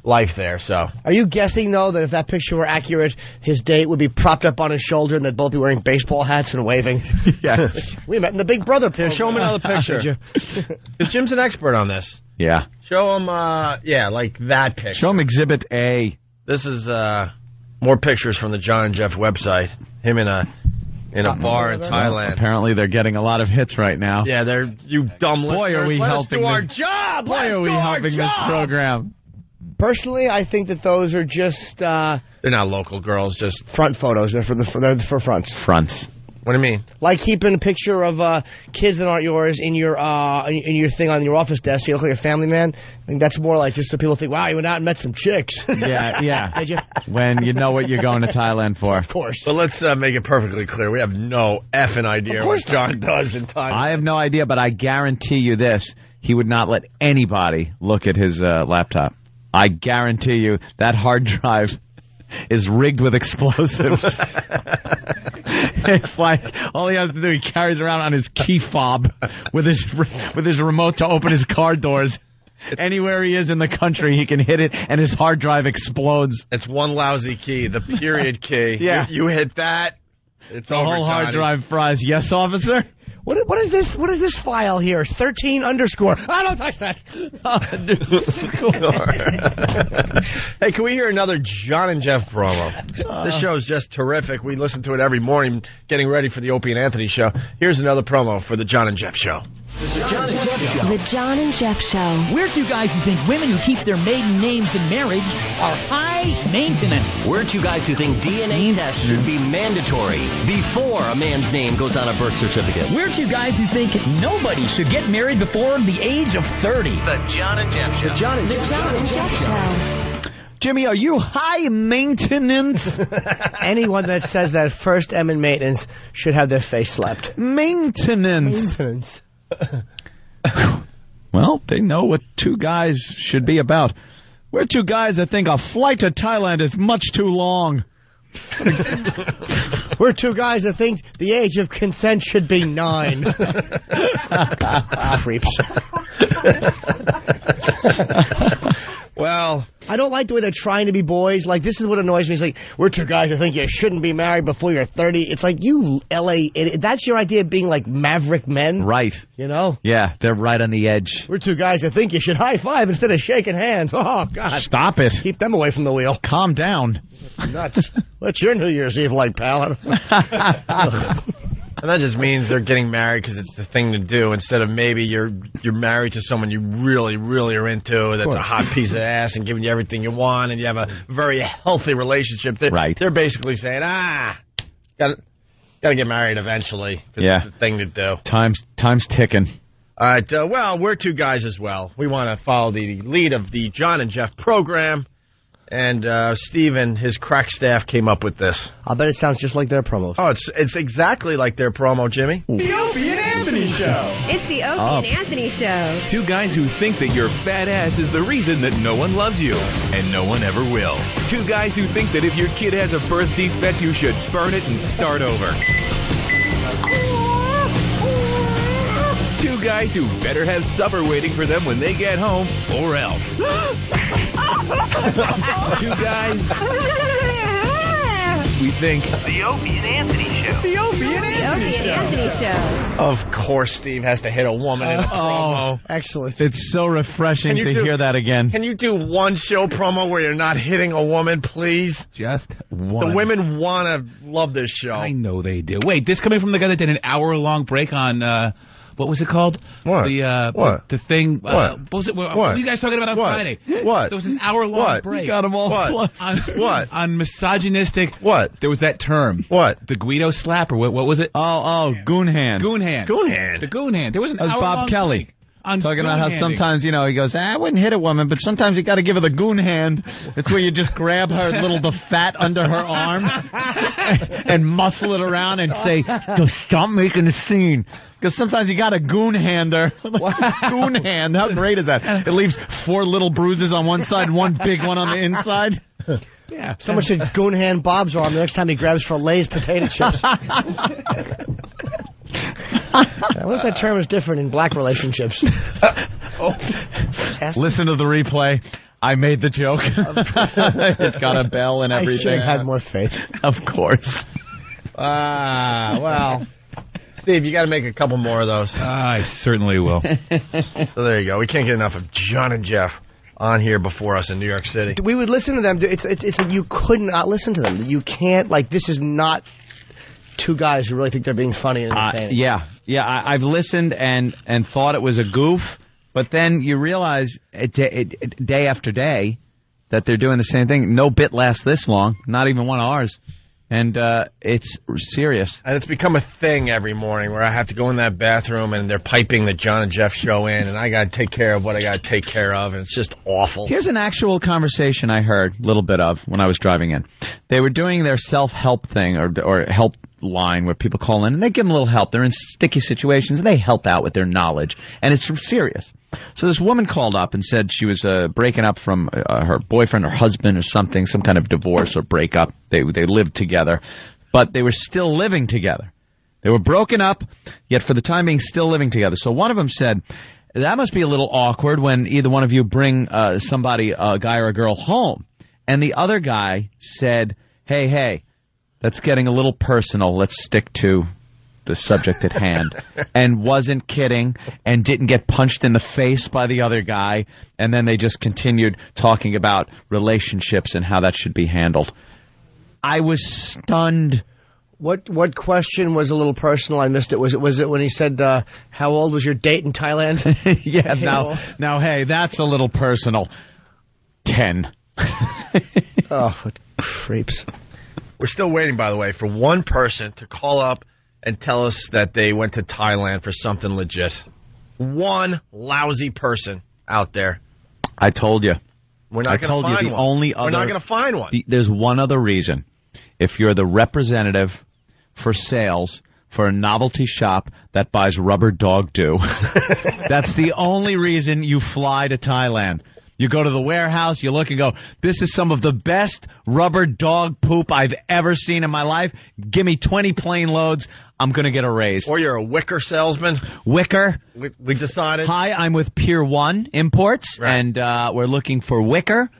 Speaker 3: life there, so.
Speaker 2: Are you guessing, though, that if that picture were accurate, his date would be propped up on his shoulder and they'd both be wearing baseball hats and waving?
Speaker 1: Yes.
Speaker 2: We met in the Big Brother picture.
Speaker 3: Show him another picture. Because Jim's an expert on this.
Speaker 1: Yeah.
Speaker 3: Show him, like that picture.
Speaker 1: Show him Exhibit A.
Speaker 3: This is more pictures from the John and Jeff website. Him in a bar in Thailand.
Speaker 1: Apparently they're getting a lot of hits right now.
Speaker 3: Yeah, you dumb listeners.
Speaker 1: Boy, are we
Speaker 3: Let us
Speaker 1: helping
Speaker 3: do our
Speaker 1: this.
Speaker 3: job.
Speaker 1: Boy, are we helping this program.
Speaker 2: Personally, I think that those are just
Speaker 3: They're not local girls, just
Speaker 2: front photos. They're for fronts.
Speaker 1: Fronts.
Speaker 3: What do you mean?
Speaker 2: Like keeping a picture of kids that aren't yours in your thing on your office desk so you look like a family man. I think that's more like just so people think, wow, you went out and met some chicks.
Speaker 1: Yeah.
Speaker 2: Did you?
Speaker 1: When you know what you're going to Thailand for.
Speaker 2: Of course.
Speaker 3: But let's make it perfectly clear. We have no effing idea what John does in Thailand.
Speaker 1: I have no idea, but I guarantee you this. He would not let anybody look at his laptop. I guarantee you that hard drive is rigged with explosives. It's like all he has to do, he carries around on his key fob with his remote to open his car doors. Anywhere he is in the country, he can hit it, and his hard drive explodes.
Speaker 3: It's one lousy key, the period key.
Speaker 1: Yeah.
Speaker 3: You hit that, it's
Speaker 1: the
Speaker 3: over,
Speaker 1: whole hard
Speaker 3: Johnny.
Speaker 1: drive fries. Yes, officer?
Speaker 2: What is this? What is this file here? 13 underscore. I don't touch that.
Speaker 3: Hey, can we hear another John and Jeff promo? This show is just terrific. We listen to it every morning getting ready for the Opie and Anthony Show. Here's another promo for the John and Jeff Show.
Speaker 10: The John and Jeff Show.
Speaker 12: We're two guys who think women who keep their maiden names in marriage are high maintenance.
Speaker 11: We're two guys who think DNA tests should be mandatory before a man's name goes on a birth certificate.
Speaker 12: We're two guys who think nobody should get married before the age of 30.
Speaker 11: The John and Jeff Show.
Speaker 10: The John and Jeff Show.
Speaker 1: Jimmy, are you high maintenance?
Speaker 2: Anyone that says that first M in maintenance should have their face slapped.
Speaker 1: Maintenance. Well, they know what two guys should be about. We're two guys that think a flight to Thailand is much too long.
Speaker 2: We're two guys that think the age of consent should be 9. Creeps.
Speaker 3: Well,
Speaker 2: I don't like the way they're trying to be boys. Like, this is what annoys me. It's like, we're two guys that think you shouldn't be married before you're 30. It's like, you L.A. idiot. That's your idea of being like maverick men?
Speaker 1: Right.
Speaker 2: You know?
Speaker 1: Yeah, they're right on the edge.
Speaker 2: We're two guys that think you should high five instead of shaking hands. Oh, God.
Speaker 1: Stop it.
Speaker 2: Keep them away from the wheel.
Speaker 1: Calm down.
Speaker 2: Nuts. What's your New Year's Eve like, pal?
Speaker 3: and that just means they're getting married because it's the thing to do instead of maybe you're married to someone you really, really are into that's a hot piece of ass and giving you everything you want and you have a very healthy relationship. They're basically saying, gotta get married eventually.
Speaker 1: Yeah.
Speaker 3: It's the thing to do.
Speaker 1: Time's ticking.
Speaker 3: All right, well, we're two guys as well. We want to follow the lead of the John and Jeff program. And Steve and his crack staff came up with this.
Speaker 2: I'll bet it sounds just like their promo.
Speaker 3: Oh, it's exactly like their promo, Jimmy.
Speaker 20: The Opie and Anthony Show.
Speaker 21: It's the Opie and Anthony Show.
Speaker 20: Two guys who think that your fat ass is the reason that no one loves you, and no one ever will. Two guys who think that if your kid has a birth defect, you should burn it and start over. Two guys who better have supper waiting for them when they get home, or else. Two guys we think
Speaker 21: the Opie and Anthony Show.
Speaker 20: The Opie and
Speaker 21: Anthony Show.
Speaker 3: Of course, Steve has to hit a woman in a promo.
Speaker 2: Excellent.
Speaker 1: It's so refreshing to hear that again.
Speaker 3: Can you do one show promo where you're not hitting a woman, please?
Speaker 13: Just one.
Speaker 3: The women want to love this show.
Speaker 13: I know they do. Wait, this coming from the guy that did an hour-long break on... what was it called?
Speaker 3: What?
Speaker 13: What? The thing.
Speaker 3: What
Speaker 13: was it? What
Speaker 3: were
Speaker 13: you guys talking about on Friday?
Speaker 3: What?
Speaker 13: There was an hour-long break.
Speaker 1: You got them all.
Speaker 3: What?
Speaker 13: On misogynistic.
Speaker 3: What?
Speaker 13: There was that term.
Speaker 3: What?
Speaker 13: The Guido slap or what was it?
Speaker 1: Goon hand.
Speaker 13: Goon hand.
Speaker 3: Goon hand.
Speaker 13: The goon hand. There was an
Speaker 1: That was Bob Kelly.
Speaker 13: Talking
Speaker 1: about how sometimes, he goes, I wouldn't hit a woman, but sometimes you got to give her the goon hand. It's where you just grab the fat under her arm and muscle it around and say, stop making a scene. Because sometimes you got a goon hander. Goon hand. How great is that? It leaves 4 little bruises on one side, 1 big one on the inside.
Speaker 2: Yeah. Someone should goon hand Bob's arm the next time he grabs for Lay's potato chips. I wonder if that term is different in black relationships.
Speaker 1: Listen to the replay. I made the joke. It got a bell and everything.
Speaker 2: I should have had more faith.
Speaker 1: Of course.
Speaker 3: Well, Steve, you got to make a couple more of those.
Speaker 13: I certainly will.
Speaker 3: So there you go. We can't get enough of John and Jeff on here before us in New York City.
Speaker 2: We would listen to them. It's like you could not listen to them. You can't, this is not two guys who really think they're being funny and entertaining.
Speaker 1: I've listened and thought it was a goof, but then you realize day after day that they're doing the same thing. No bit lasts this long, not even one of ours. And it's serious.
Speaker 3: And it's become a thing every morning where I have to go in that bathroom and they're piping the John and Jeff show in, and I got to take care of what I got to take care of, and it's just awful.
Speaker 1: Here's an actual conversation I heard a little bit of when I was driving in. They were doing their self-help thing or help line where people call in and they give them a little help. They're in sticky situations and they help out with their knowledge, and it's serious. So this woman called up and said she was breaking up from her boyfriend or husband or something, some kind of divorce or breakup. They lived together, but they were still living together. They were broken up, yet for the time being still living together. So one of them said that must be a little awkward when either one of you bring somebody, a guy or a girl, home. And the other guy said, hey, that's getting a little personal. Let's stick to the subject at hand. And wasn't kidding and didn't get punched in the face by the other guy. And then they just continued talking about relationships and how that should be handled. I was stunned.
Speaker 2: What question was a little personal? I missed it. Was it when he said, how old was your date in Thailand?
Speaker 1: Yeah, now, hey, that's a little personal. 10.
Speaker 2: Oh, what creeps.
Speaker 3: We're still waiting, by the way, for one person to call up and tell us that they went to Thailand for something legit. One lousy person out there.
Speaker 1: I told you.
Speaker 3: We're not going to find one. We're not going to find one.
Speaker 1: There's one other reason. If you're the representative for sales for a novelty shop that buys rubber dog do, that's the only reason you fly to Thailand. You go to the warehouse, you look and go, this is some of the best rubber dog poop I've ever seen in my life. Give me 20 plane loads. I'm going to get a raise.
Speaker 3: Or you're a Wicker salesman.
Speaker 1: Wicker.
Speaker 3: We decided.
Speaker 1: Hi, I'm with Pier 1 Imports,
Speaker 3: right.
Speaker 1: And we're looking for Wicker.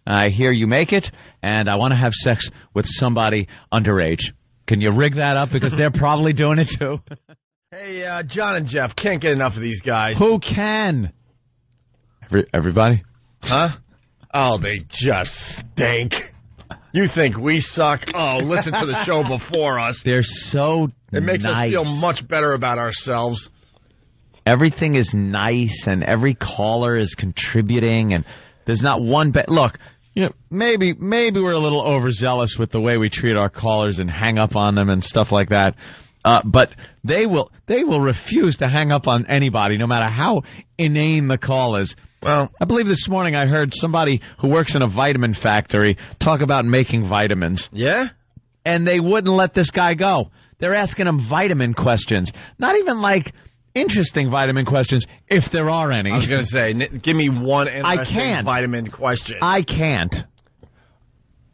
Speaker 1: I hear you make it, and I want to have sex with somebody underage. Can you rig that up? Because they're probably doing it, too.
Speaker 3: Hey, John and Jeff, can't get enough of these guys.
Speaker 1: Who can? Everybody?
Speaker 3: Huh? Oh, they just stink. You think we suck? Oh, listen to the show before us.
Speaker 1: They're so
Speaker 3: It makes
Speaker 1: nice.
Speaker 3: us feel much better about ourselves.
Speaker 1: Everything is nice, and every caller is contributing, and there's not one look, you know, maybe we're a little overzealous with the way we treat our callers and hang up on them and stuff like that. But they will refuse to hang up on anybody, no matter how inane the call is.
Speaker 3: Well,
Speaker 1: I believe this morning I heard somebody who works in a vitamin factory talk about making vitamins.
Speaker 3: Yeah?
Speaker 1: And they wouldn't let this guy go. They're asking him vitamin questions. Not even like interesting vitamin questions, if there are any.
Speaker 3: I was going to say, give me one interesting vitamin question.
Speaker 1: I can't.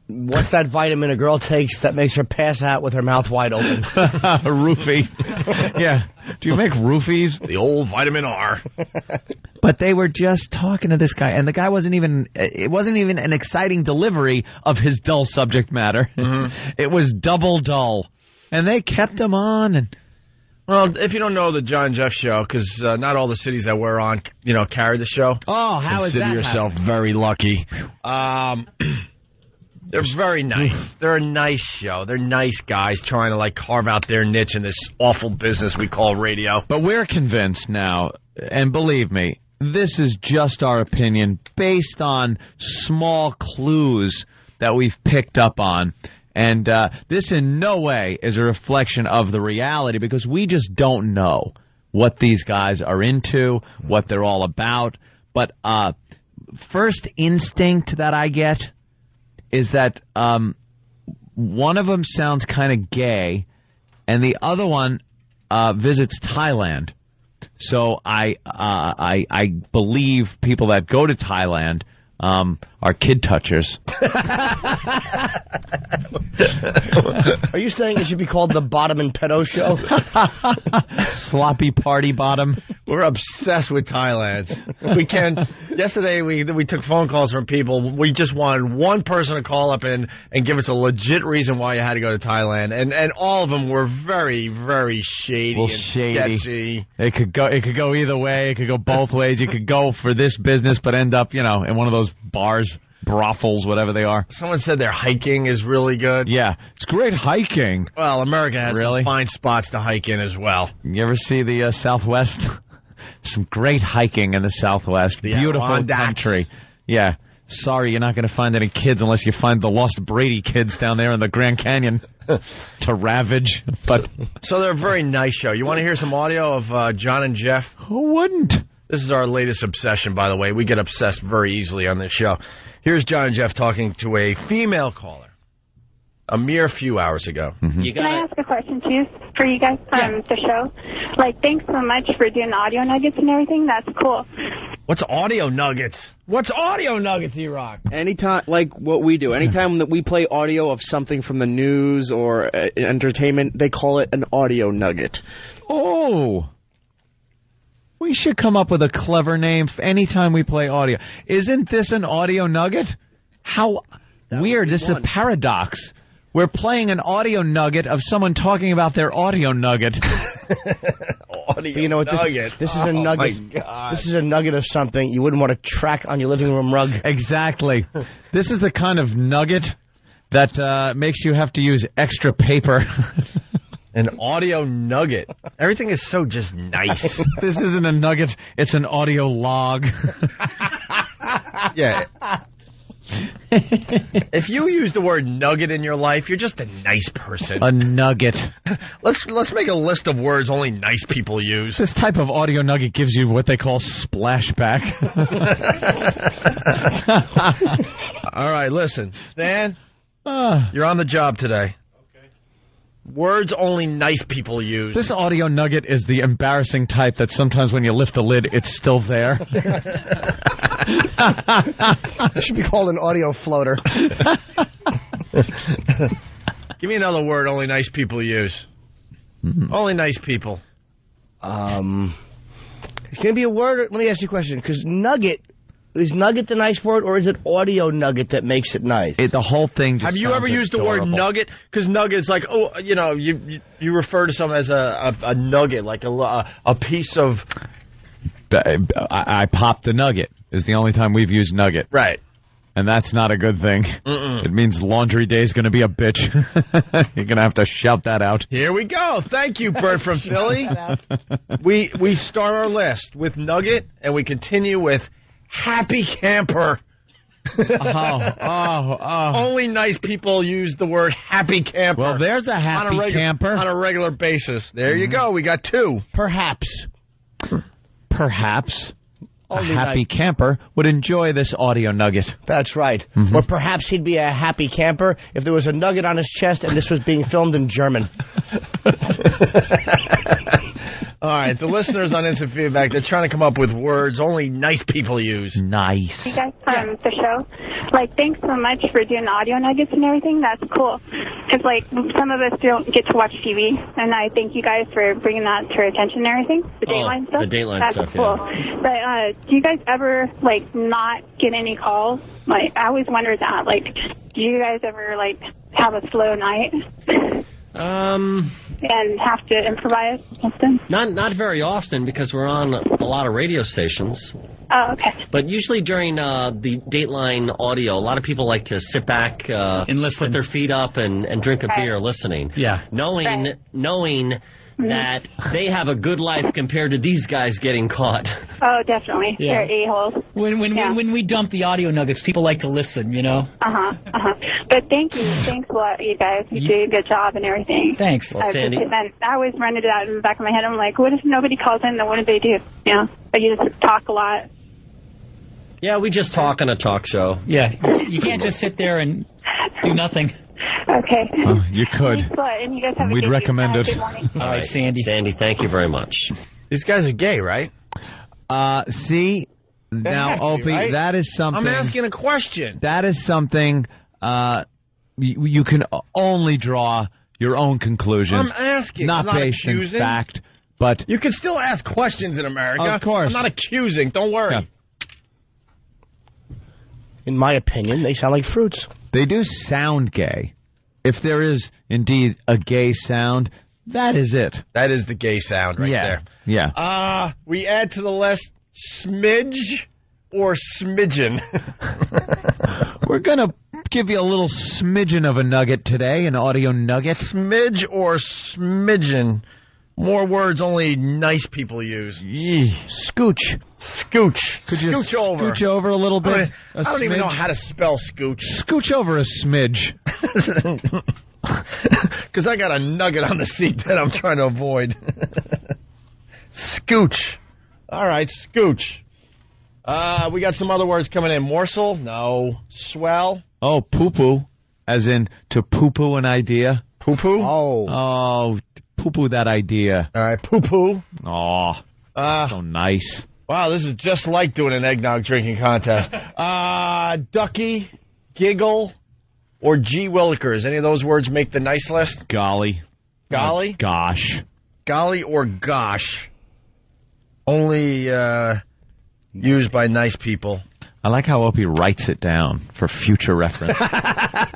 Speaker 2: What's that vitamin a girl takes that makes her pass out with her mouth wide open?
Speaker 1: A roofie. Yeah. Do you make roofies?
Speaker 3: The old vitamin R.
Speaker 1: But they were just talking to this guy, and the guy it wasn't even an exciting delivery of his dull subject matter. Mm-hmm. It was double dull. And they kept him on. And
Speaker 3: well, if you don't know the John and Jeff show, because not all the cities that we're on, carry the show.
Speaker 1: Oh, how is that?
Speaker 3: Consider yourself very lucky. They're very nice. They're a nice show. They're nice guys trying to carve out their niche in this awful business we call radio.
Speaker 1: But we're convinced now, and believe me, this is just our opinion based on small clues that we've picked up on. And this in no way is a reflection of the reality, because we just don't know what these guys are into, what they're all about. But first instinct that I get is that one of them sounds kind of gay, and the other one visits Thailand. So I believe people that go to Thailand are kid touchers.
Speaker 2: Are you saying it should be called the Bottom and Pedo Show?
Speaker 1: Sloppy party bottom.
Speaker 3: We're obsessed with Thailand. We can. Yesterday we took phone calls from people. We just wanted one person to call up and give us a legit reason why you had to go to Thailand, and all of them were very, very shady and sketchy.
Speaker 1: It could go either way. It could go both ways. You could go for this business, but end up in one of those bars, brothels, whatever they are.
Speaker 3: Someone said their hiking is really good.
Speaker 1: Yeah, it's great hiking.
Speaker 3: Well, America has some fine spots to hike in as well.
Speaker 1: You ever see the Southwest? Some great hiking in the Southwest. Beautiful country. Yeah. Sorry, you're not going to find any kids unless you find the lost Brady kids down there in the Grand Canyon to ravage. But
Speaker 3: so they're a very nice show. You want to hear some audio of John and Jeff?
Speaker 1: Who wouldn't?
Speaker 3: This is our latest obsession, by the way. We get obsessed very easily on this show. Here's John and Jeff talking to a female caller a mere few hours ago.
Speaker 1: Mm-hmm.
Speaker 4: Can I ask a question, too, for you guys from the show? Thanks so much for doing the audio nuggets and everything. That's cool.
Speaker 3: What's audio nuggets? What's audio nuggets, E-Rock?
Speaker 6: Anytime, like what we do, anytime that we play audio of something from the news or entertainment, they call it an audio nugget.
Speaker 1: Oh. We should come up with a clever name anytime we play audio. Isn't this an audio nugget? How weird. This is a paradox. We're playing an audio nugget of someone talking about their audio nugget.
Speaker 3: Audio nugget.
Speaker 2: This is a nugget.
Speaker 3: My God.
Speaker 2: This is a nugget of something you wouldn't want to track on your living room rug.
Speaker 1: Exactly. This is the kind of nugget that makes you have to use extra paper.
Speaker 3: An audio nugget. Everything is so just nice.
Speaker 1: This isn't a nugget. It's an audio log.
Speaker 3: Yeah. If you use the word nugget in your life, you're just a nice person.
Speaker 1: A nugget.
Speaker 3: Let's make a list of words only nice people use.
Speaker 1: This type of audio nugget gives you what they call splashback.
Speaker 3: All right, listen. Dan, you're on the job today. Okay. Words only nice people use.
Speaker 1: This audio nugget is the embarrassing type that sometimes when you lift the lid, it's still there.
Speaker 2: It should be called an audio floater.
Speaker 3: Give me another word only nice people use. Mm-hmm. Only nice people.
Speaker 2: Can it be a word? Let me ask you a question. Because nugget, is nugget the nice word, or is it audio nugget that makes it nice?
Speaker 1: The whole thing just
Speaker 3: Have you ever used the word nugget? Because nugget is like, you refer to something as a nugget, like a piece of...
Speaker 1: I popped the nugget is the only time we've used nugget.
Speaker 3: Right.
Speaker 1: And that's not a good thing.
Speaker 3: Mm-mm.
Speaker 1: It means laundry day is going to be a bitch. You're going to have to shout that out.
Speaker 3: Here we go. Thank you, Bert from Philly. We start our list with nugget, and we continue with happy camper. Only nice people use the word happy camper.
Speaker 1: Well, there's a happy camper.
Speaker 3: On a regular basis. There you go. We got two.
Speaker 2: Perhaps
Speaker 1: a happy camper would enjoy this audio nugget.
Speaker 2: That's right.
Speaker 1: Mm-hmm.
Speaker 2: Or perhaps he'd be a happy camper if there was a nugget on his chest and this was being filmed in German.
Speaker 3: All right, the listeners on Instant Feedback, they're trying to come up with words only nice people use.
Speaker 1: Nice.
Speaker 4: You guys, the show. Thanks so much for doing audio nuggets and everything. That's cool. Because, some of us don't get to watch TV, and I thank you guys for bringing that to our attention and everything. The Dateline stuff.
Speaker 11: The Dateline
Speaker 4: That's
Speaker 11: stuff,
Speaker 4: cool.
Speaker 11: yeah.
Speaker 4: But do you guys ever, not get any calls? I always wondered that. Do you guys ever, have a slow night? And have to improvise something?
Speaker 11: Not very often, because we're on a lot of radio stations.
Speaker 4: Oh, okay.
Speaker 11: But usually during the Dateline audio, a lot of people like to sit back and listen, put their feet up and drink a beer listening.
Speaker 12: Yeah.
Speaker 11: Knowing that they have a good life compared to these guys getting caught.
Speaker 4: Oh, definitely.
Speaker 12: Yeah.
Speaker 4: They're a-holes.
Speaker 12: When we dump the audio nuggets, people like to listen, you know?
Speaker 4: But thank you. Thanks a lot, you guys. You do a good job and everything.
Speaker 12: Thanks.
Speaker 11: Well, Sandy.
Speaker 4: I always run it out in the back of my head. I'm like, what if nobody calls in? Then what do they do? But you just talk a lot.
Speaker 11: Yeah, we just talk on a talk show.
Speaker 12: Yeah, you can't just sit there and do nothing.
Speaker 4: Okay.
Speaker 1: You could.
Speaker 4: Thanks a lot, and you guys have a
Speaker 1: We'd
Speaker 4: good
Speaker 1: recommend it.
Speaker 4: Good morning.
Speaker 11: All right, Sandy. Sandy, thank you very much.
Speaker 3: These guys are gay, right?
Speaker 1: See, now, Opie,
Speaker 3: right?
Speaker 1: that is something.
Speaker 3: I'm asking a question.
Speaker 1: That is something you can only draw your own conclusions.
Speaker 3: I'm asking.
Speaker 1: Not
Speaker 3: I'm not
Speaker 1: based
Speaker 3: accusing.
Speaker 1: in fact, but
Speaker 3: You can still ask questions in America.
Speaker 1: Of course.
Speaker 3: I'm not accusing. Don't worry.
Speaker 1: Yeah.
Speaker 2: In my opinion, they sound like fruits.
Speaker 1: They do sound gay. If there is indeed a gay sound, that is it.
Speaker 3: That is the gay sound right there.
Speaker 1: Yeah.
Speaker 3: We add to the list smidge or smidgen.
Speaker 1: We're going to give you a little smidgen of a nugget today, an audio nugget.
Speaker 3: Smidge or smidgen. More words only nice people use.
Speaker 2: Scooch.
Speaker 3: Scooch.
Speaker 1: Could you
Speaker 3: scooch over.
Speaker 1: Scooch over a little bit?
Speaker 3: I don't even know how to spell scooch.
Speaker 1: Scooch over a smidge.
Speaker 3: Because I got a nugget on the seat that I'm trying to avoid. Scooch. All right, scooch. We got some other words coming in. Morsel? No. Swell?
Speaker 1: Oh, poo-poo. As in to poo-poo an idea.
Speaker 3: Poo-poo?
Speaker 1: Oh, poo-poo that idea.
Speaker 3: All right, poo-poo.
Speaker 1: Oh, so nice.
Speaker 3: Wow, this is just like doing an eggnog drinking contest. Ducky, giggle, or gee willikers. Any of those words make the nice list?
Speaker 1: Golly.
Speaker 3: Golly?
Speaker 1: Gosh.
Speaker 3: Golly or gosh. Only used by nice people.
Speaker 1: I like how Opie writes it down for future reference.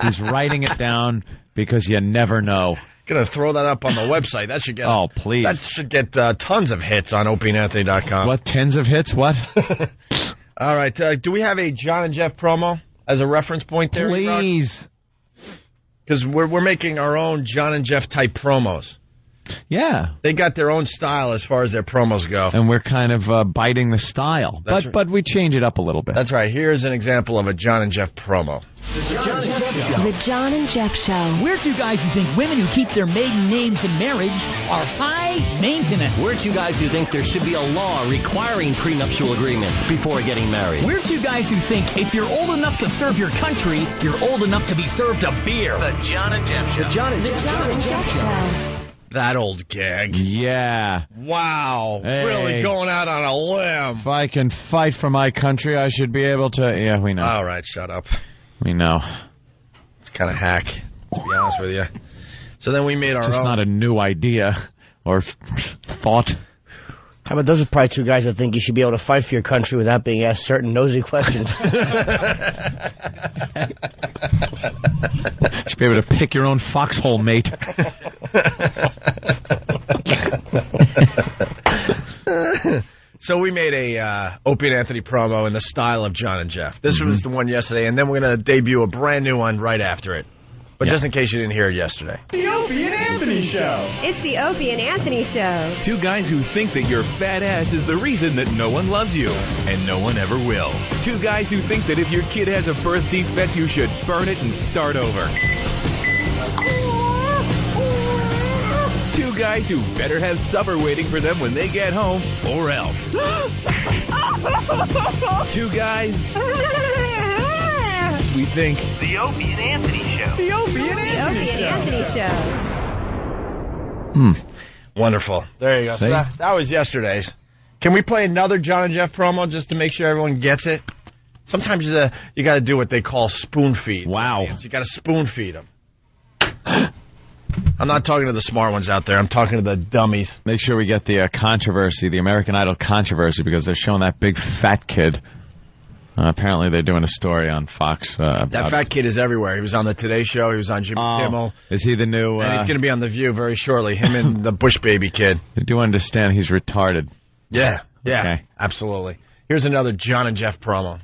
Speaker 1: He's writing it down because you never know.
Speaker 3: Gonna throw that up on the website. That should get.
Speaker 1: Oh, please.
Speaker 3: That should get tons of hits on opieandanthony.com.
Speaker 1: What, tens of hits? What?
Speaker 3: All right. Do we have a John and Jeff promo as a reference point there?
Speaker 1: Please.
Speaker 3: Because we're making our own John and Jeff type promos.
Speaker 1: Yeah.
Speaker 3: They got their own style as far as their promos go.
Speaker 1: And we're kind of biting the style. But we change it up a little bit.
Speaker 3: That's right. Here's an example of a John and Jeff promo.
Speaker 10: The John and Jeff Show.
Speaker 12: We're two guys who think women who keep their maiden names in marriage are high maintenance.
Speaker 11: We're two guys who think there should be a law requiring prenuptial agreements before getting married.
Speaker 12: We're two guys who think if you're old enough to serve your country, you're old enough to be served a beer.
Speaker 21: The John and Jeff Show.
Speaker 10: The John and Jeff Show.
Speaker 3: That old gag.
Speaker 1: Yeah.
Speaker 3: Wow.
Speaker 1: Hey.
Speaker 3: Really going out on a limb.
Speaker 1: If I can fight for my country, I should be able to. Yeah, we know.
Speaker 3: All right, shut up.
Speaker 1: We know.
Speaker 3: It's kind of hack, to be honest with you. So then we made our own.
Speaker 1: It's not a new idea or thought.
Speaker 2: How about those are probably two guys that think you should be able to fight for your country without being asked certain nosy questions.
Speaker 1: Should be able to pick your own foxhole, mate.
Speaker 3: So we made a Opie and Anthony promo in the style of John and Jeff. This was the one yesterday, and then we're going to debut a brand new one right after it. But just in case you didn't hear it yesterday.
Speaker 21: The Opie and Anthony Show. It's the Opie and Anthony Show.
Speaker 20: Two guys who think that your fat ass is the reason that no one loves you, and no one ever will. Two guys who think that if your kid has a birth defect, you should burn it and start over. Two guys who better have supper waiting for them when they get home, or else. Two guys we think
Speaker 21: The Opie and Anthony Show. The Opie and Anthony Show.
Speaker 3: Wonderful. There you go. So that was yesterday's. Can we play another John and Jeff promo just to make sure everyone gets it? Sometimes you got to do what they call spoon feed.
Speaker 1: Wow.
Speaker 3: You got to spoon feed them. I'm not talking to the smart ones out there. I'm talking to the dummies.
Speaker 1: Make sure we get the controversy, the American Idol controversy, because they're showing that big fat kid. Apparently they're doing a story on Fox.
Speaker 3: That fat kid is everywhere. He was on the Today Show. He was on Jimmy Kimmel.
Speaker 1: Is he the new...
Speaker 3: and he's going to be on The View very shortly. Him and the Bush baby kid.
Speaker 1: You do understand he's retarded.
Speaker 3: Yeah.
Speaker 1: Okay.
Speaker 3: Absolutely. Here's another John and Jeff promo.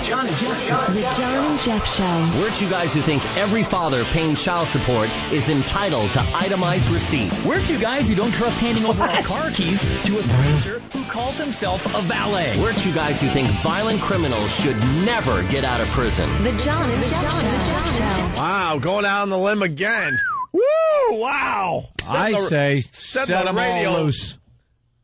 Speaker 10: John and Jeff Show. The John and Jeff Show.
Speaker 11: We're two guys who think every father paying child support is entitled to itemized receipts.
Speaker 12: We're two guys who don't trust handing over our car keys to a stranger who calls himself a valet.
Speaker 11: We're two guys who think violent criminals should never get out of prison.
Speaker 10: The John and Jeff Show.
Speaker 3: Wow, going out on the limb again. Woo! Wow.
Speaker 1: I say set them all loose.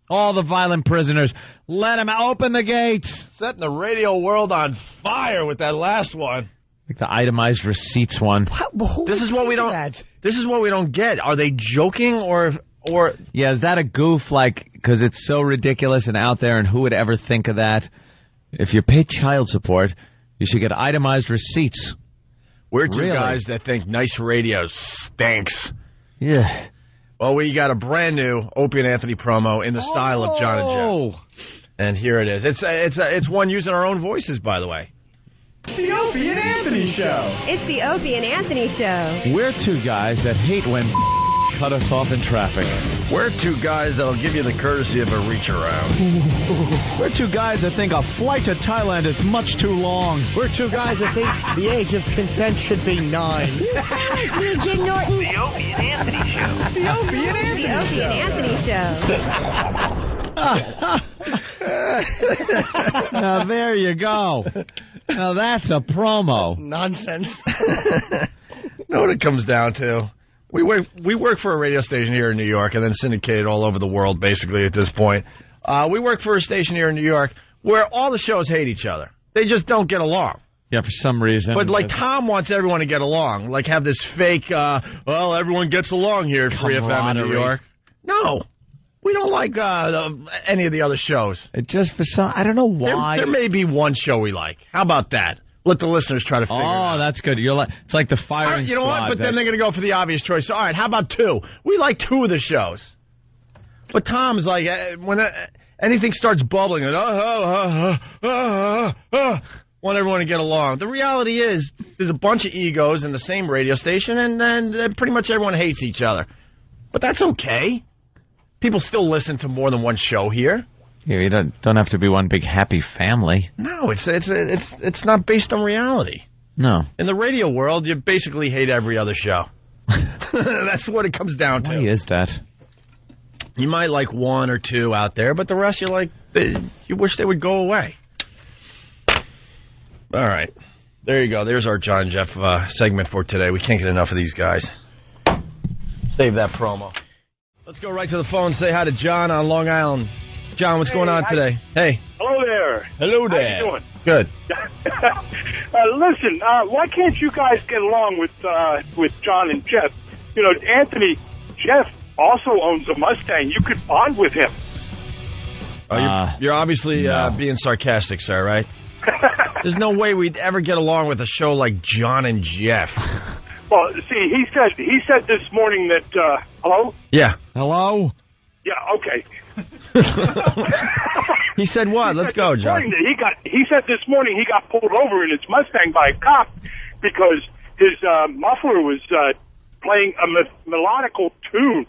Speaker 1: All the violent prisoners. Let them open the gates.
Speaker 3: Setting the radio world on fire with that last one.
Speaker 1: Like the itemized receipts one.
Speaker 3: This is what we don't. This is what we don't get. Are they joking or?
Speaker 1: Yeah, is that a goof? Like, because it's so ridiculous and out there, and who would ever think of that? If you pay child support, you should get itemized receipts.
Speaker 3: We're two guys that think nice radio stinks.
Speaker 1: Yeah.
Speaker 3: Well, we got a brand new Opie and Anthony promo in the style of John and Jeff. And here it is. It's one using our own voices, by the way.
Speaker 21: The Opie and Anthony Show. It's the Opie and Anthony Show.
Speaker 1: We're two guys that hate when cut us off in traffic.
Speaker 3: We're two guys that'll give you the courtesy of a reach around.
Speaker 1: We're two guys that think a flight to Thailand is much too long.
Speaker 2: We're two guys that think the age of consent should be 9.
Speaker 21: You Jim Norton. The Opie and Anthony Show. The Opie and Anthony Show. The Opie and Anthony Show.
Speaker 1: Now, there you go. Now, that's a promo.
Speaker 2: Nonsense.
Speaker 3: Know what it comes down to? We work for a radio station here in New York and then syndicated all over the world, basically, at this point. We work for a station here in New York where all the shows hate each other. They just don't get along.
Speaker 1: Yeah, for some reason.
Speaker 3: But, like, Tom wants everyone to get along. Like, have this fake, everyone gets along here at Free FM in New York. No. We don't like any of the other shows.
Speaker 1: It just for some... I don't know why.
Speaker 3: There may be one show we like. How about that? Let the listeners try to figure it out.
Speaker 1: Oh, that's good. It's like the firing
Speaker 3: You know what? But then they're going to go for the obvious choice. All right, how about 2? We like 2 of the shows. But Tom's like, anything starts bubbling, and want everyone to get along. The reality is, there's a bunch of egos in the same radio station, and then pretty much everyone hates each other. But that's okay. People still listen to more than one show here.
Speaker 1: Yeah, you don't have to be one big happy family.
Speaker 3: No, it's not based on reality.
Speaker 1: No.
Speaker 3: In the radio world, you basically hate every other show. That's what it comes down to.
Speaker 1: Why is that?
Speaker 3: You might like one or two out there, but the rest you like, you wish they would go away. All right. There you go. There's our John and Jeff segment for today. We can't get enough of these guys. Save that promo. Let's go right to the phone and say hi to John on Long Island. John, what's going on today? Hey.
Speaker 5: Hello there.
Speaker 3: Hello there.
Speaker 5: How you doing?
Speaker 3: Good.
Speaker 5: Listen, why can't you guys get along with John and Jeff? You know, Anthony, Jeff also owns a Mustang. You could bond with him.
Speaker 3: You're obviously being sarcastic, sir, right? There's no way we'd ever get along with a show like John and Jeff.
Speaker 5: Well, see, he said this morning that, hello?
Speaker 3: Yeah. Hello?
Speaker 5: Yeah, okay.
Speaker 3: He said what? Let's go, John.
Speaker 5: He said this morning he got pulled over in his Mustang by a cop because his muffler was playing a melodical tune,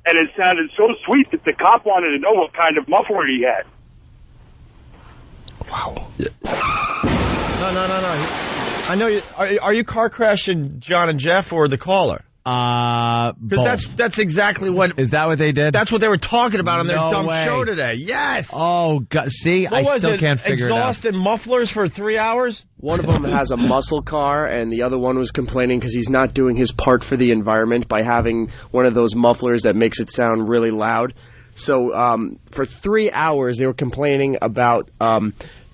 Speaker 5: and it sounded so sweet that the cop wanted to know what kind of muffler he had.
Speaker 3: Wow. Yeah. No. I know you. Are you car crashing John and Jeff or the caller? Because that's exactly what.
Speaker 1: Is that what they did?
Speaker 3: That's what they were talking about on their dumb
Speaker 1: way.
Speaker 3: show today. Yes.
Speaker 1: Oh, God. See,
Speaker 3: what
Speaker 1: I still can't figure it out.
Speaker 3: Exhaust and mufflers for 3 hours?
Speaker 6: One of them has a muscle car, and the other one was complaining because he's not doing his part for the environment by having one of those mufflers that makes it sound really loud. So for 3 hours, they were complaining about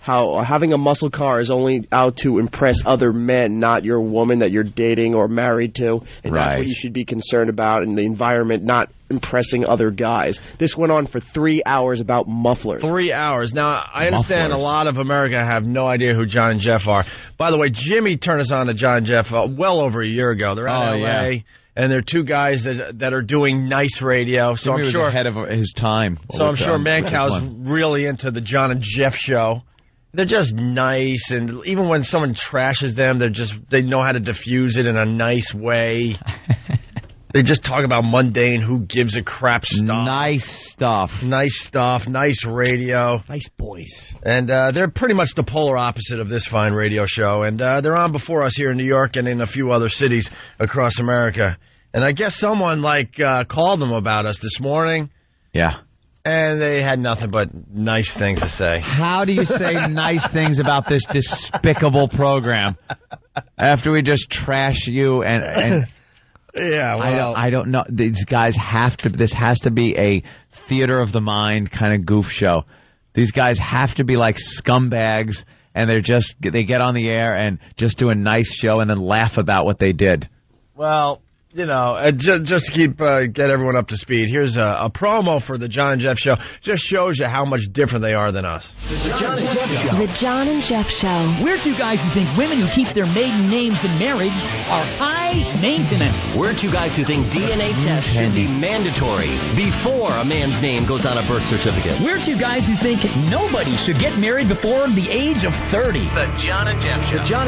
Speaker 6: how having a muscle car is only out to impress other men, not your woman that you're dating or married to. And that's what you should be concerned about in the environment, not impressing other guys. This went on for 3 hours about mufflers.
Speaker 3: 3 hours. Now, I understand a lot of America have no idea who John and Jeff are. By the way, Jimmy turned us on to John and Jeff well over a year ago. They're out in L.A., and they're two guys that are doing nice radio. So
Speaker 1: Jimmy
Speaker 3: I'm sure
Speaker 1: was ahead of his time.
Speaker 3: So I'm sure Mancow's really into the John and Jeff show. They're just nice, and even when someone trashes them, they know how to diffuse it in a nice way. They just talk about mundane, who gives a crap stuff.
Speaker 1: Nice stuff,
Speaker 3: nice radio.
Speaker 2: Nice boys.
Speaker 3: And they're pretty much the polar opposite of this fine radio show. And they're on before us here in New York and in a few other cities across America. And I guess someone called them about us this morning.
Speaker 1: Yeah.
Speaker 3: And they had nothing but nice things to say.
Speaker 1: How do you say nice things about this despicable program after we just trash you and
Speaker 3: yeah, well,
Speaker 1: I don't know. These guys this has to be a theater of the mind kind of goof show. These guys have to be like scumbags, and they get on the air and just do a nice show and then laugh about what they did.
Speaker 3: Well, you know, just to get everyone up to speed, here's a promo for the John and Jeff Show. Just shows you how much different they are than us.
Speaker 10: The John and Jeff Show.
Speaker 12: We're two guys who think women who keep their maiden names in marriage are high maintenance.
Speaker 11: We're two guys who think DNA tests should be mandatory before a man's name goes on a birth certificate.
Speaker 12: We're two guys who think nobody should get married before the age of 30.
Speaker 21: The John and Jeff Show.
Speaker 10: The John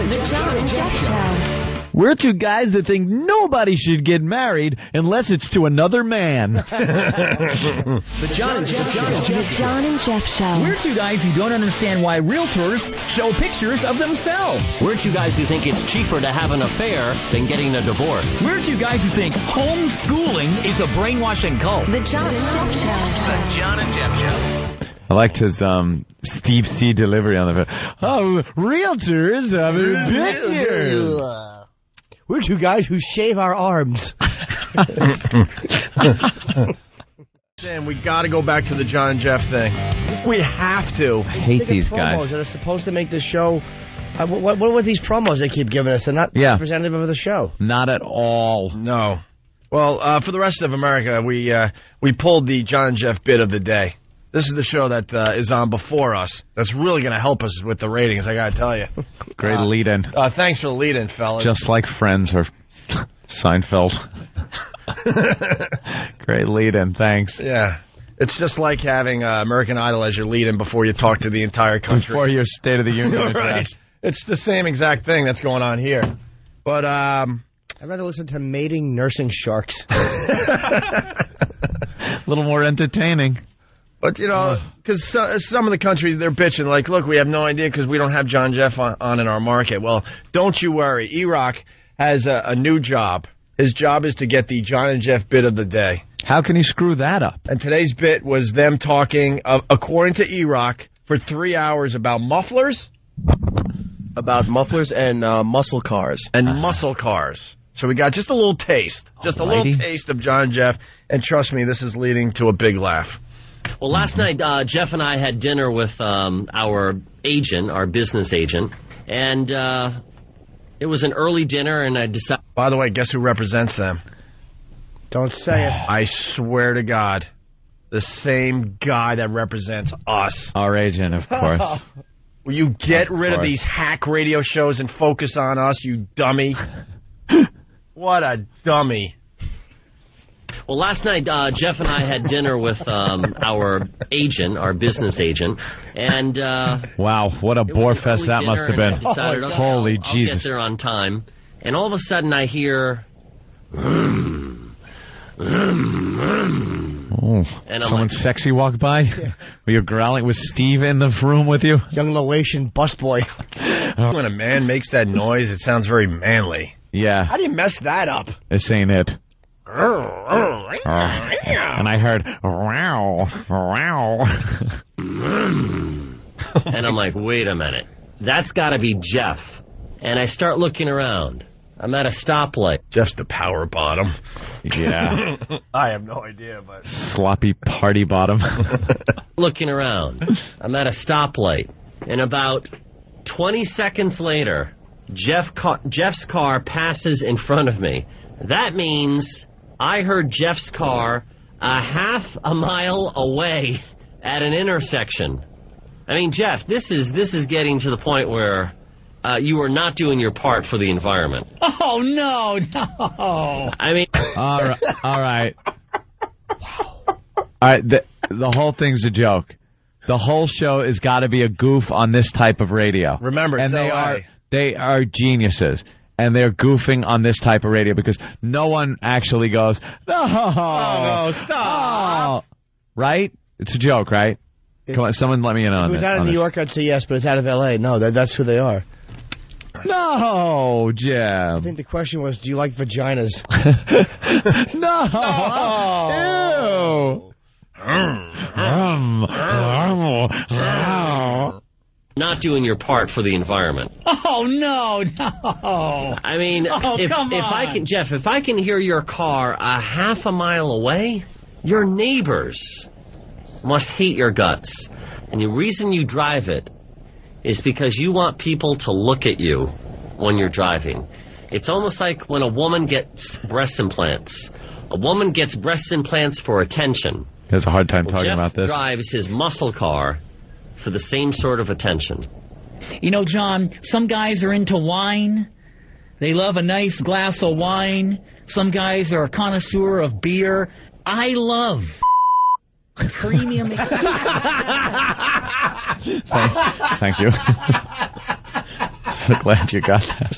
Speaker 10: and Jeff Show.
Speaker 1: We're two guys that think nobody should get married unless it's to another man.
Speaker 12: The John and Jeff Show.
Speaker 10: The John and Jeff Show.
Speaker 12: We're two guys who don't understand why realtors show pictures of themselves.
Speaker 11: We're two guys who think it's cheaper to have an affair than getting a divorce.
Speaker 12: We're two guys who think homeschooling is a brainwashing cult.
Speaker 10: The John and Jeff Show.
Speaker 21: The John and Jeff Show.
Speaker 1: I liked his Steve C. delivery on the phone. Oh, realtors have a picture.
Speaker 2: We're two guys who shave our arms.
Speaker 3: And we got to go back to the John and Jeff thing. We have to.
Speaker 1: I hate these guys.
Speaker 2: That are supposed to make this show. What are these promos they keep giving us? They're not representative of the show.
Speaker 1: Not at all.
Speaker 3: No. Well, for the rest of America, we pulled the John and Jeff bit of the day. This is the show that is on before us. That's really going to help us with the ratings, I got to tell you.
Speaker 1: Great lead-in.
Speaker 3: Thanks for the lead-in, fellas.
Speaker 1: Just like Friends or Seinfeld. Great lead-in, thanks.
Speaker 3: Yeah. It's just like having American Idol as your lead-in before you talk to the entire country.
Speaker 1: Before your State of the Union address.
Speaker 3: Right. It's the same exact thing that's going on here. But
Speaker 2: I'd rather listen to mating nursing sharks.
Speaker 1: A little more entertaining.
Speaker 3: But, you know, because some of the countries, they're bitching, like, look, we have no idea because we don't have John Jeff on in our market. Well, don't you worry. E-Rock has a new job. His job is to get the John and Jeff bit of the day.
Speaker 1: How can he screw that up?
Speaker 3: And today's bit was them talking, according to E-Rock, for 3 hours about mufflers.
Speaker 6: About mufflers and muscle cars.
Speaker 3: And muscle cars. So we got just a little taste. Just a little taste of John and Jeff. And trust me, this is leading to a big laugh.
Speaker 11: Well, last night, Jeff and I had dinner with our agent, our business agent, and it was an early dinner, and I decided...
Speaker 3: By the way, guess who represents them?
Speaker 2: Don't say it.
Speaker 3: I swear to God, the same guy that represents us.
Speaker 1: Our agent, of course.
Speaker 3: Will you get rid of these hack radio shows and focus on us, you dummy? What a dummy.
Speaker 11: Well, last night, Jeff and I had dinner with our agent, our business agent, and...
Speaker 1: wow, what a bore fest that must have been.
Speaker 11: Decided, okay,
Speaker 1: Holy
Speaker 11: I'll
Speaker 1: Jesus.
Speaker 11: get there on time. And all of a sudden, I hear...
Speaker 1: Oh,
Speaker 11: and I'm
Speaker 1: someone
Speaker 11: like,
Speaker 1: sexy walked by? Were you growling? Was Steve in the room with you?
Speaker 2: Young Laotian busboy.
Speaker 3: When a man makes that noise, it sounds very manly.
Speaker 1: Yeah.
Speaker 3: How do you mess that up?
Speaker 1: This ain't it. And I heard, wow, wow.
Speaker 11: And I'm like, wait a minute. That's got to be Jeff. And I start looking around. I'm at a stoplight.
Speaker 3: Jeff's the power bottom.
Speaker 1: Yeah.
Speaker 3: I have no idea, but...
Speaker 1: Sloppy party bottom.
Speaker 11: Looking around. I'm at a stoplight. And about 20 seconds later, Jeff's car passes in front of me. That means I heard Jeff's car a half a mile away at an intersection. I mean, Jeff, this is getting to the point where you are not doing your part for the environment.
Speaker 12: Oh, no.
Speaker 11: I mean...
Speaker 1: All right. All right, the whole thing's a joke. The whole show has got to be a goof on this type of radio.
Speaker 3: Remember, it's
Speaker 1: and they are geniuses. And they're goofing on this type of radio because no one actually goes, no,
Speaker 3: stop.
Speaker 1: Oh. Right? It's a joke, right? Come on, someone let me in on
Speaker 2: it. If it was out of New York, I'd say yes, but it's out of L.A. No, that's who they are.
Speaker 1: No, Jim.
Speaker 2: I think the question was, do you like vaginas?
Speaker 1: No. Ew.
Speaker 11: Not doing your part for the environment.
Speaker 12: Oh, no.
Speaker 11: I mean, if I can hear your car a half a mile away, your neighbors must hate your guts. And the reason you drive it is because you want people to look at you when you're driving. It's almost like when a woman gets breast implants. A woman gets breast implants for attention.
Speaker 1: There's a hard time talking about this.
Speaker 11: Jeff drives his muscle car for the same sort of attention.
Speaker 12: You know, John, some guys are into wine. They love a nice glass of wine. Some guys are a connoisseur of beer. I love premium.
Speaker 1: Thank you. So glad you got that.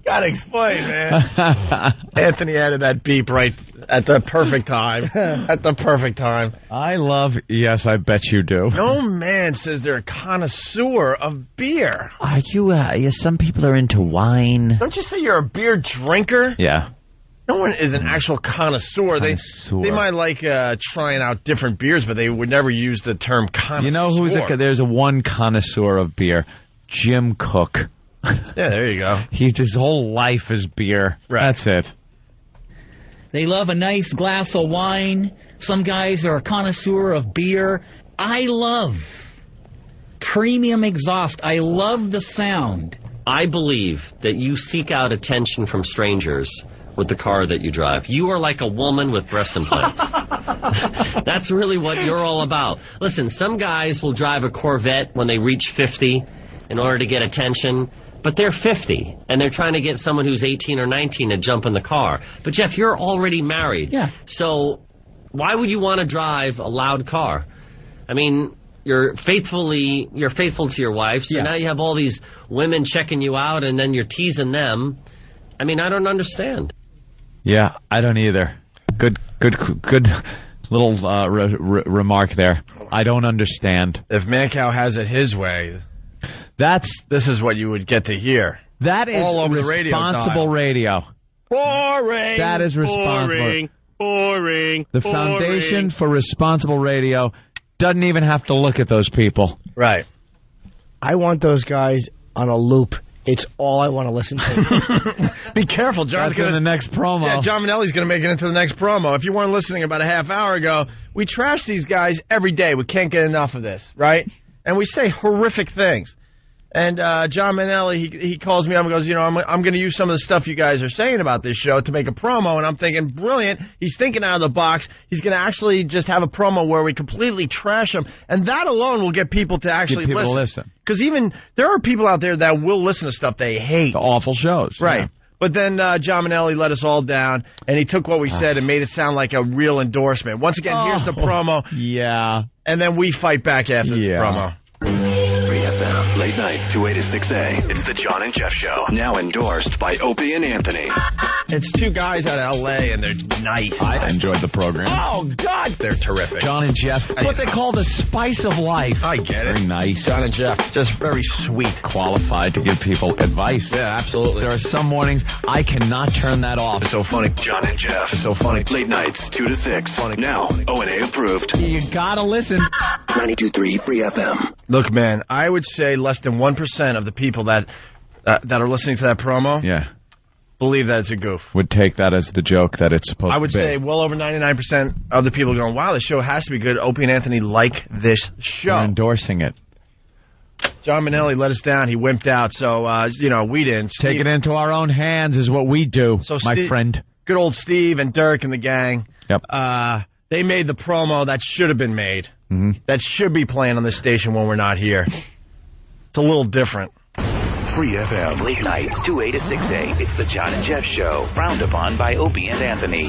Speaker 3: Gotta explain, man. Anthony added that beep right at the perfect time. At the perfect time.
Speaker 1: I love, yes, I bet you do.
Speaker 3: No man says they're a connoisseur of beer.
Speaker 1: Are you, some people are into wine.
Speaker 3: Don't you say you're a beer drinker?
Speaker 1: Yeah.
Speaker 3: No one is an actual connoisseur. They might like trying out different beers, but they would never use the term connoisseur.
Speaker 1: You know there's one connoisseur of beer, Jim Cook.
Speaker 3: Yeah, there you go.
Speaker 1: His whole life is beer.
Speaker 3: Right.
Speaker 1: That's it.
Speaker 12: They love a nice glass of wine. Some guys are a connoisseur of beer. I love premium exhaust. I love the sound.
Speaker 11: I believe that you seek out attention from strangers with the car that you drive. You are like a woman with breast implants. That's really what you're all about. Listen, some guys will drive a Corvette when they reach 50 in order to get attention, but they're 50, and they're trying to get someone who's 18 or 19 to jump in the car. But, Jeff, you're already married.
Speaker 12: Yeah.
Speaker 11: So why would you want to drive a loud car? I mean, you're faithful to your wife, so now you have all these women checking you out, and then you're teasing them. I mean, I don't understand.
Speaker 1: Yeah, I don't either. Good little remark there. I don't understand.
Speaker 3: If Mancow has it his way, this is what you would get to hear.
Speaker 1: That is
Speaker 3: all over
Speaker 1: responsible
Speaker 3: the
Speaker 1: radio.
Speaker 3: Boring.
Speaker 1: That is responsible.
Speaker 3: Boring.
Speaker 1: The foundation for responsible radio doesn't even have to look at those people.
Speaker 3: Right.
Speaker 2: I want those guys on a loop. It's all I want to listen to.
Speaker 3: Be careful, John's
Speaker 1: going to the next promo.
Speaker 3: Yeah, John Manelli's going to make it into the next promo. If you weren't listening about a half hour ago, we trash these guys every day. We can't get enough of this, right? And we say horrific things. And John Manelli, he calls me up and goes, I'm going to use some of the stuff you guys are saying about this show to make a promo. And I'm thinking, brilliant. He's thinking out of the box. He's going to actually just have a promo where we completely trash him. And that alone will get people to actually listen. Because even there are people out there that will listen to stuff they hate.
Speaker 1: The awful shows.
Speaker 3: Right.
Speaker 1: Yeah.
Speaker 3: But then John Manelli let us all down, and he took what we said and made it sound like a real endorsement. Once again, here's the promo.
Speaker 1: Yeah.
Speaker 3: And then we fight back after the promo.
Speaker 7: 3FM, late nights 2A to 6A. It's the John and Jeff Show. Now endorsed by Opie and Anthony.
Speaker 3: It's two guys out of L.A. and they're nice.
Speaker 1: I enjoyed the program.
Speaker 3: Oh, God, they're terrific.
Speaker 1: John and Jeff, what they call the spice of life.
Speaker 3: I get it.
Speaker 1: Very nice.
Speaker 3: John and Jeff, just very sweet.
Speaker 1: Qualified to give people advice.
Speaker 3: Yeah, absolutely.
Speaker 1: There are some mornings I cannot turn that off.
Speaker 3: So funny.
Speaker 7: John and Jeff.
Speaker 3: So funny.
Speaker 7: Late nights 2 to 6. Funny. Now, O&A approved.
Speaker 1: You gotta listen.
Speaker 7: 92.3 Free FM.
Speaker 3: Look, man, I would say less than 1% of the people that are listening to that promo believe that it's a goof.
Speaker 1: Would take that as the joke that it's supposed to be.
Speaker 3: I would say well over 99% of the people going, wow, this show has to be good. Opie and Anthony like this show.
Speaker 1: We're endorsing it.
Speaker 3: John Manelli let us down. He wimped out, so, we didn't.
Speaker 1: Take it into our own hands is what we do,
Speaker 3: so
Speaker 1: my friend.
Speaker 3: Good old Steve and Dirk and the gang.
Speaker 1: Yep.
Speaker 3: They made the promo that should have been made. Mm-hmm. That should be playing on this station when we're not here. It's a little different.
Speaker 7: Free FM.
Speaker 22: Late nights, 2A to 6A. It's the John and Jeff Show. Frowned upon by Opie and Anthony.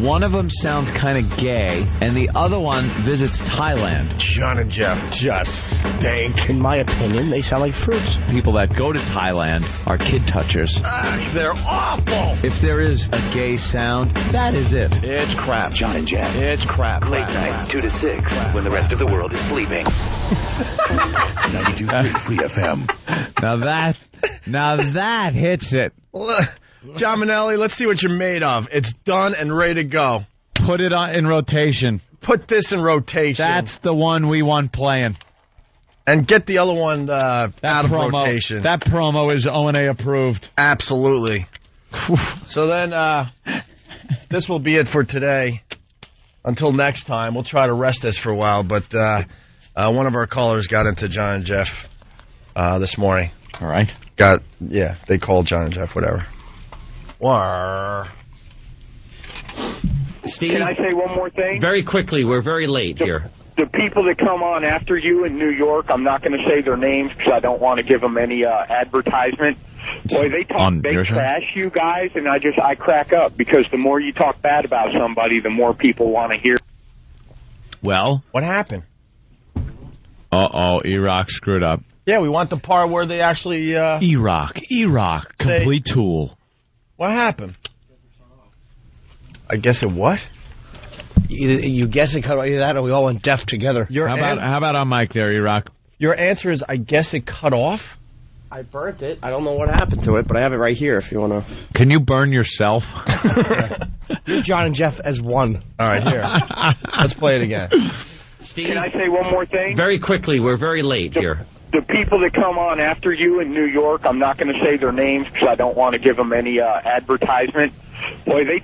Speaker 1: One of them sounds kind of gay, and the other one visits Thailand.
Speaker 3: John and Jeff just stink.
Speaker 2: In my opinion, they sound like fruits.
Speaker 1: People that go to Thailand are kid touchers.
Speaker 3: They're awful.
Speaker 1: If there is a gay sound, that is it.
Speaker 3: It's crap.
Speaker 22: John and Jeff.
Speaker 3: It's crap.
Speaker 22: Late nights, 2 to 6, when the rest of the world is sleeping.
Speaker 7: 92.3 Free FM.
Speaker 1: Now that hits it.
Speaker 3: John Manelli, let's see what you're made of. It's done and ready to go.
Speaker 1: Put it in rotation.
Speaker 3: Put this in rotation.
Speaker 1: That's the one we want playing.
Speaker 3: And get the other one out of rotation.
Speaker 1: That promo is O&A approved.
Speaker 3: Absolutely. So then, this will be it for today. Until next time, we'll try to rest this for a while. But one of our callers got into John and Jeff this morning.
Speaker 1: All right.
Speaker 3: They called John and Jeff, whatever.
Speaker 11: Steve,
Speaker 16: can I say one more thing?
Speaker 11: Very quickly, we're very late here.
Speaker 16: The people that come on after you in New York, I'm not going to say their names because I don't want to give them any advertisement. Boy, they trash you guys, and I crack up because the more you talk bad about somebody, the more people want to hear.
Speaker 1: Well,
Speaker 3: what happened?
Speaker 1: Iraq screwed up.
Speaker 3: Yeah, we want the part where they actually...
Speaker 1: Iraq, complete tool.
Speaker 3: What happened? I guess it what?
Speaker 2: You guess it cut off, either that or we all went deaf together.
Speaker 1: How about on mic there, Iraq?
Speaker 3: Your answer is, I guess it cut off?
Speaker 6: I burnt it. I don't know what happened to it, but I have it right here if you want to...
Speaker 1: Can you burn yourself?
Speaker 2: You're John and Jeff as one.
Speaker 3: All right, here. Let's play it again.
Speaker 11: Steve,
Speaker 16: can I say one more thing?
Speaker 11: Very quickly, we're very late here.
Speaker 16: The people that come on after you in New York, I'm not going to say their names because I don't want to give them any advertisement. Boy, they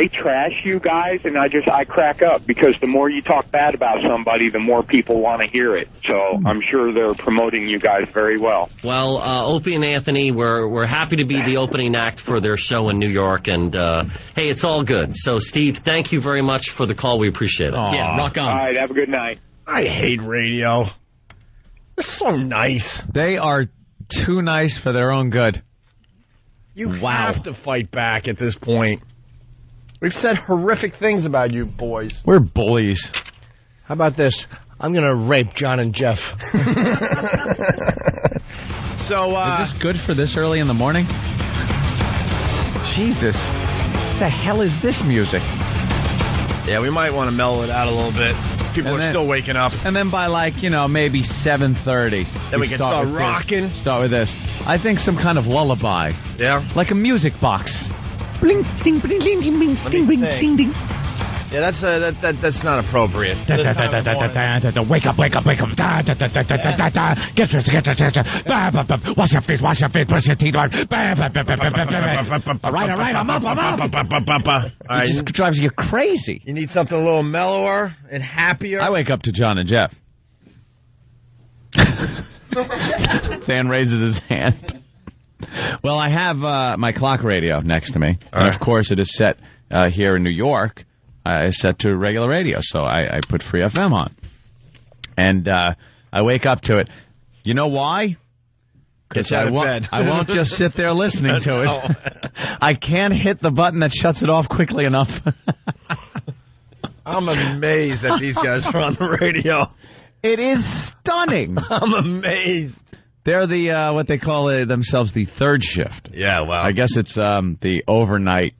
Speaker 16: trash you guys, and I crack up because the more you talk bad about somebody, the more people want to hear it. So I'm sure they're promoting you guys very well.
Speaker 11: Well, Opie and Anthony, we're happy to be the opening act for their show in New York, and hey, it's all good. So, Steve, thank you very much for the call. We appreciate it.
Speaker 1: Aww.
Speaker 12: Yeah, rock on.
Speaker 16: All right, have a good night.
Speaker 3: I hate radio. They're so nice.
Speaker 1: They are too nice for their own good.
Speaker 3: You have to fight back at this point. We've said horrific things about you boys.
Speaker 1: We're bullies.
Speaker 2: How about this? I'm going to rape John and Jeff.
Speaker 3: So,
Speaker 1: is this good for this early in the morning? Jesus. What the hell is this music?
Speaker 3: Yeah, we might want to mellow it out a little bit. People are still waking up.
Speaker 1: And then by maybe 7:30.
Speaker 3: Then we can start rocking.
Speaker 1: Start with this. I think some kind of lullaby.
Speaker 3: Yeah?
Speaker 1: Like a music box. Bling, ding, bling, ding, ding, ding, ding, ding, ding, ding.
Speaker 3: Yeah, that's not appropriate.
Speaker 1: Wake up. Get dressed. Wash your face, brush your teeth. All right, I'm up. It just drives you crazy.
Speaker 3: You need something a little mellower and happier?
Speaker 1: I wake up to John and Jeff. Dan raises his hand. Well, I have my clock radio next to me. And of course, it is set here in New York. It's set to regular radio, so I put Free FM on. And I wake up to it. You know why? Because I won't just sit there listening to it. I can't hit the button that shuts it off quickly enough.
Speaker 3: I'm amazed that these guys are on the radio.
Speaker 1: It is stunning.
Speaker 3: I'm amazed.
Speaker 1: They're the what they call themselves the third shift.
Speaker 3: Yeah, well,
Speaker 1: I guess it's the overnight,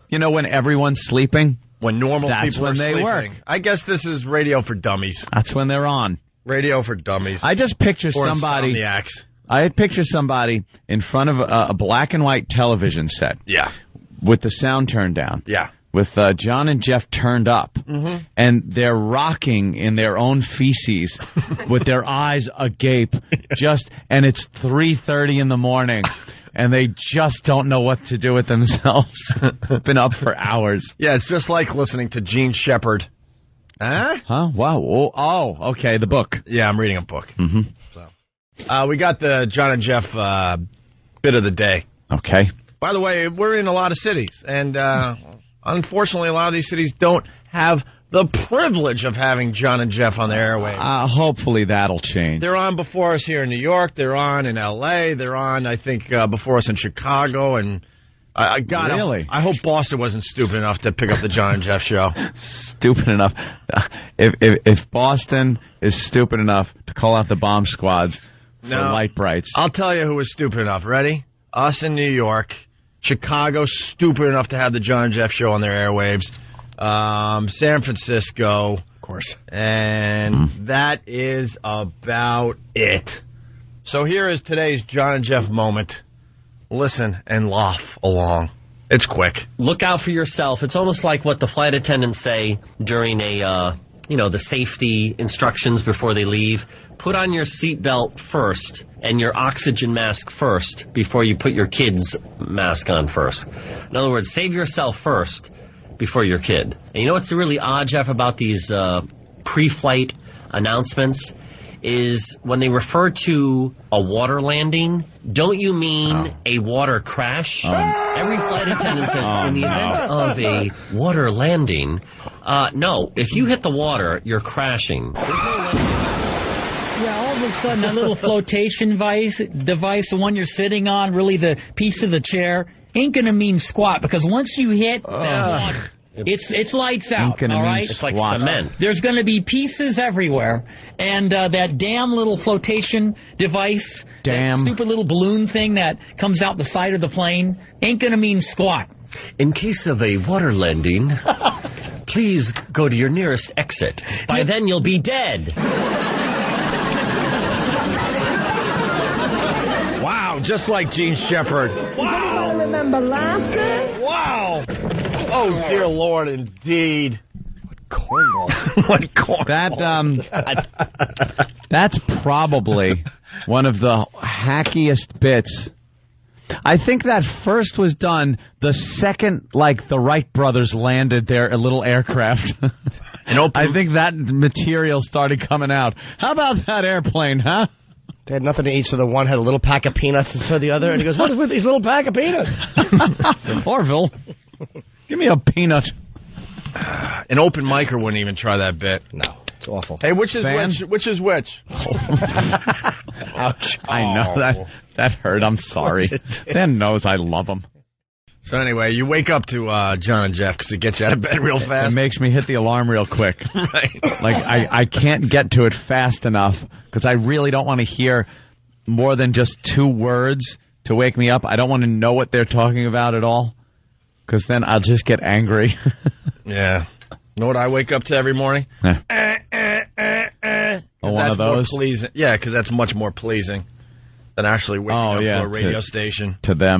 Speaker 1: when everyone's sleeping.
Speaker 3: When normal people
Speaker 1: when
Speaker 3: are
Speaker 1: they
Speaker 3: sleeping.
Speaker 1: work.
Speaker 3: I guess this is radio for dummies.
Speaker 1: That's when they're on.
Speaker 3: Radio for dummies.
Speaker 1: I just picture
Speaker 3: or
Speaker 1: somebody.
Speaker 3: Insomniacs.
Speaker 1: I picture somebody in front of a black and white television set.
Speaker 3: Yeah.
Speaker 1: With the sound turned down.
Speaker 3: Yeah.
Speaker 1: With John and Jeff turned up.
Speaker 3: Mm-hmm.
Speaker 1: And they're rocking in their own feces with their eyes agape. And it's 3:30 in the morning. And they just don't know what to do with themselves. Been up for hours.
Speaker 3: Yeah, it's just like listening to Gene Shepard.
Speaker 1: Huh? Wow. Oh, okay, the book.
Speaker 3: Yeah, I'm reading a book.
Speaker 1: Mm-hmm.
Speaker 3: So, we got the John and Jeff bit of the day.
Speaker 1: Okay.
Speaker 3: By the way, we're in a lot of cities, and unfortunately, a lot of these cities don't have the privilege of having John and Jeff on the airwaves.
Speaker 1: Hopefully that'll change.
Speaker 3: They're on before us here in New York. They're on in L.A. They're on, I think, before us in Chicago. And
Speaker 1: really?
Speaker 3: I hope Boston wasn't stupid enough to pick up the John and Jeff show.
Speaker 1: Stupid enough. If Boston is stupid enough to call out the bomb squads for light brights.
Speaker 3: I'll tell you who was stupid enough. Ready? Us in New York. Chicago, stupid enough to have the John and Jeff show on their airwaves. San Francisco, of course, and that is about it. So here is today's John and Jeff moment. Listen and laugh along. It's quick.
Speaker 11: Look out for yourself. It's almost like what the flight attendants say during the safety instructions before they leave. Put on your seatbelt first and your oxygen mask first before you put your kid's mask on first. In other words, save yourself first before your kid. And you know what's really odd, Jeff, about these pre-flight announcements is when they refer to a water landing, don't you mean a water crash? Every flight attendant says, in the event of a water landing, no, if you hit the water, you're crashing.
Speaker 12: Yeah, all of a sudden, a little flotation device, the one you're sitting on, really the piece of the chair, ain't going to mean squat, because once you hit that water, it's lights out, all right?
Speaker 11: It's like cement.
Speaker 12: There's going to be pieces everywhere, and that damn little flotation device, that stupid little balloon thing that comes out the side of the plane, ain't going to mean squat.
Speaker 11: In case of a water landing, please go to your nearest exit. By then, you'll be dead.
Speaker 3: Wow, just like Gene Shepard.
Speaker 21: Wow. Remember last time?
Speaker 3: Wow. Oh, dear Lord, indeed. What cornballs. What cornballs.
Speaker 1: That's probably one of the hackiest bits. I think that first was done the second, the Wright brothers landed their little aircraft. I think that material started coming out. How about that airplane, huh?
Speaker 2: They had nothing to eat, so the one had a little pack of peanuts, and so the other, and he goes, what is with these little pack of peanuts?
Speaker 1: Orville, give me a peanut.
Speaker 3: An open micer wouldn't even try that bit.
Speaker 2: No, it's awful.
Speaker 3: Hey, which is which? Which is which?
Speaker 1: Ouch. I know that hurt. I'm sorry. Dan knows I love him.
Speaker 3: So anyway, you wake up to John and Jeff because it gets you out of bed real fast.
Speaker 1: It makes me hit the alarm real quick.
Speaker 3: Right.
Speaker 1: Like, I can't get to it fast enough because I really don't want to hear more than just 2 words to wake me up. I don't want to know what they're talking about at all because then I'll just get angry.
Speaker 3: Yeah. You know what I wake up to every morning?
Speaker 1: One
Speaker 3: That's
Speaker 1: of those?
Speaker 3: more pleasing. Yeah, because that's much more pleasing than actually waking up to a radio station.
Speaker 1: To them.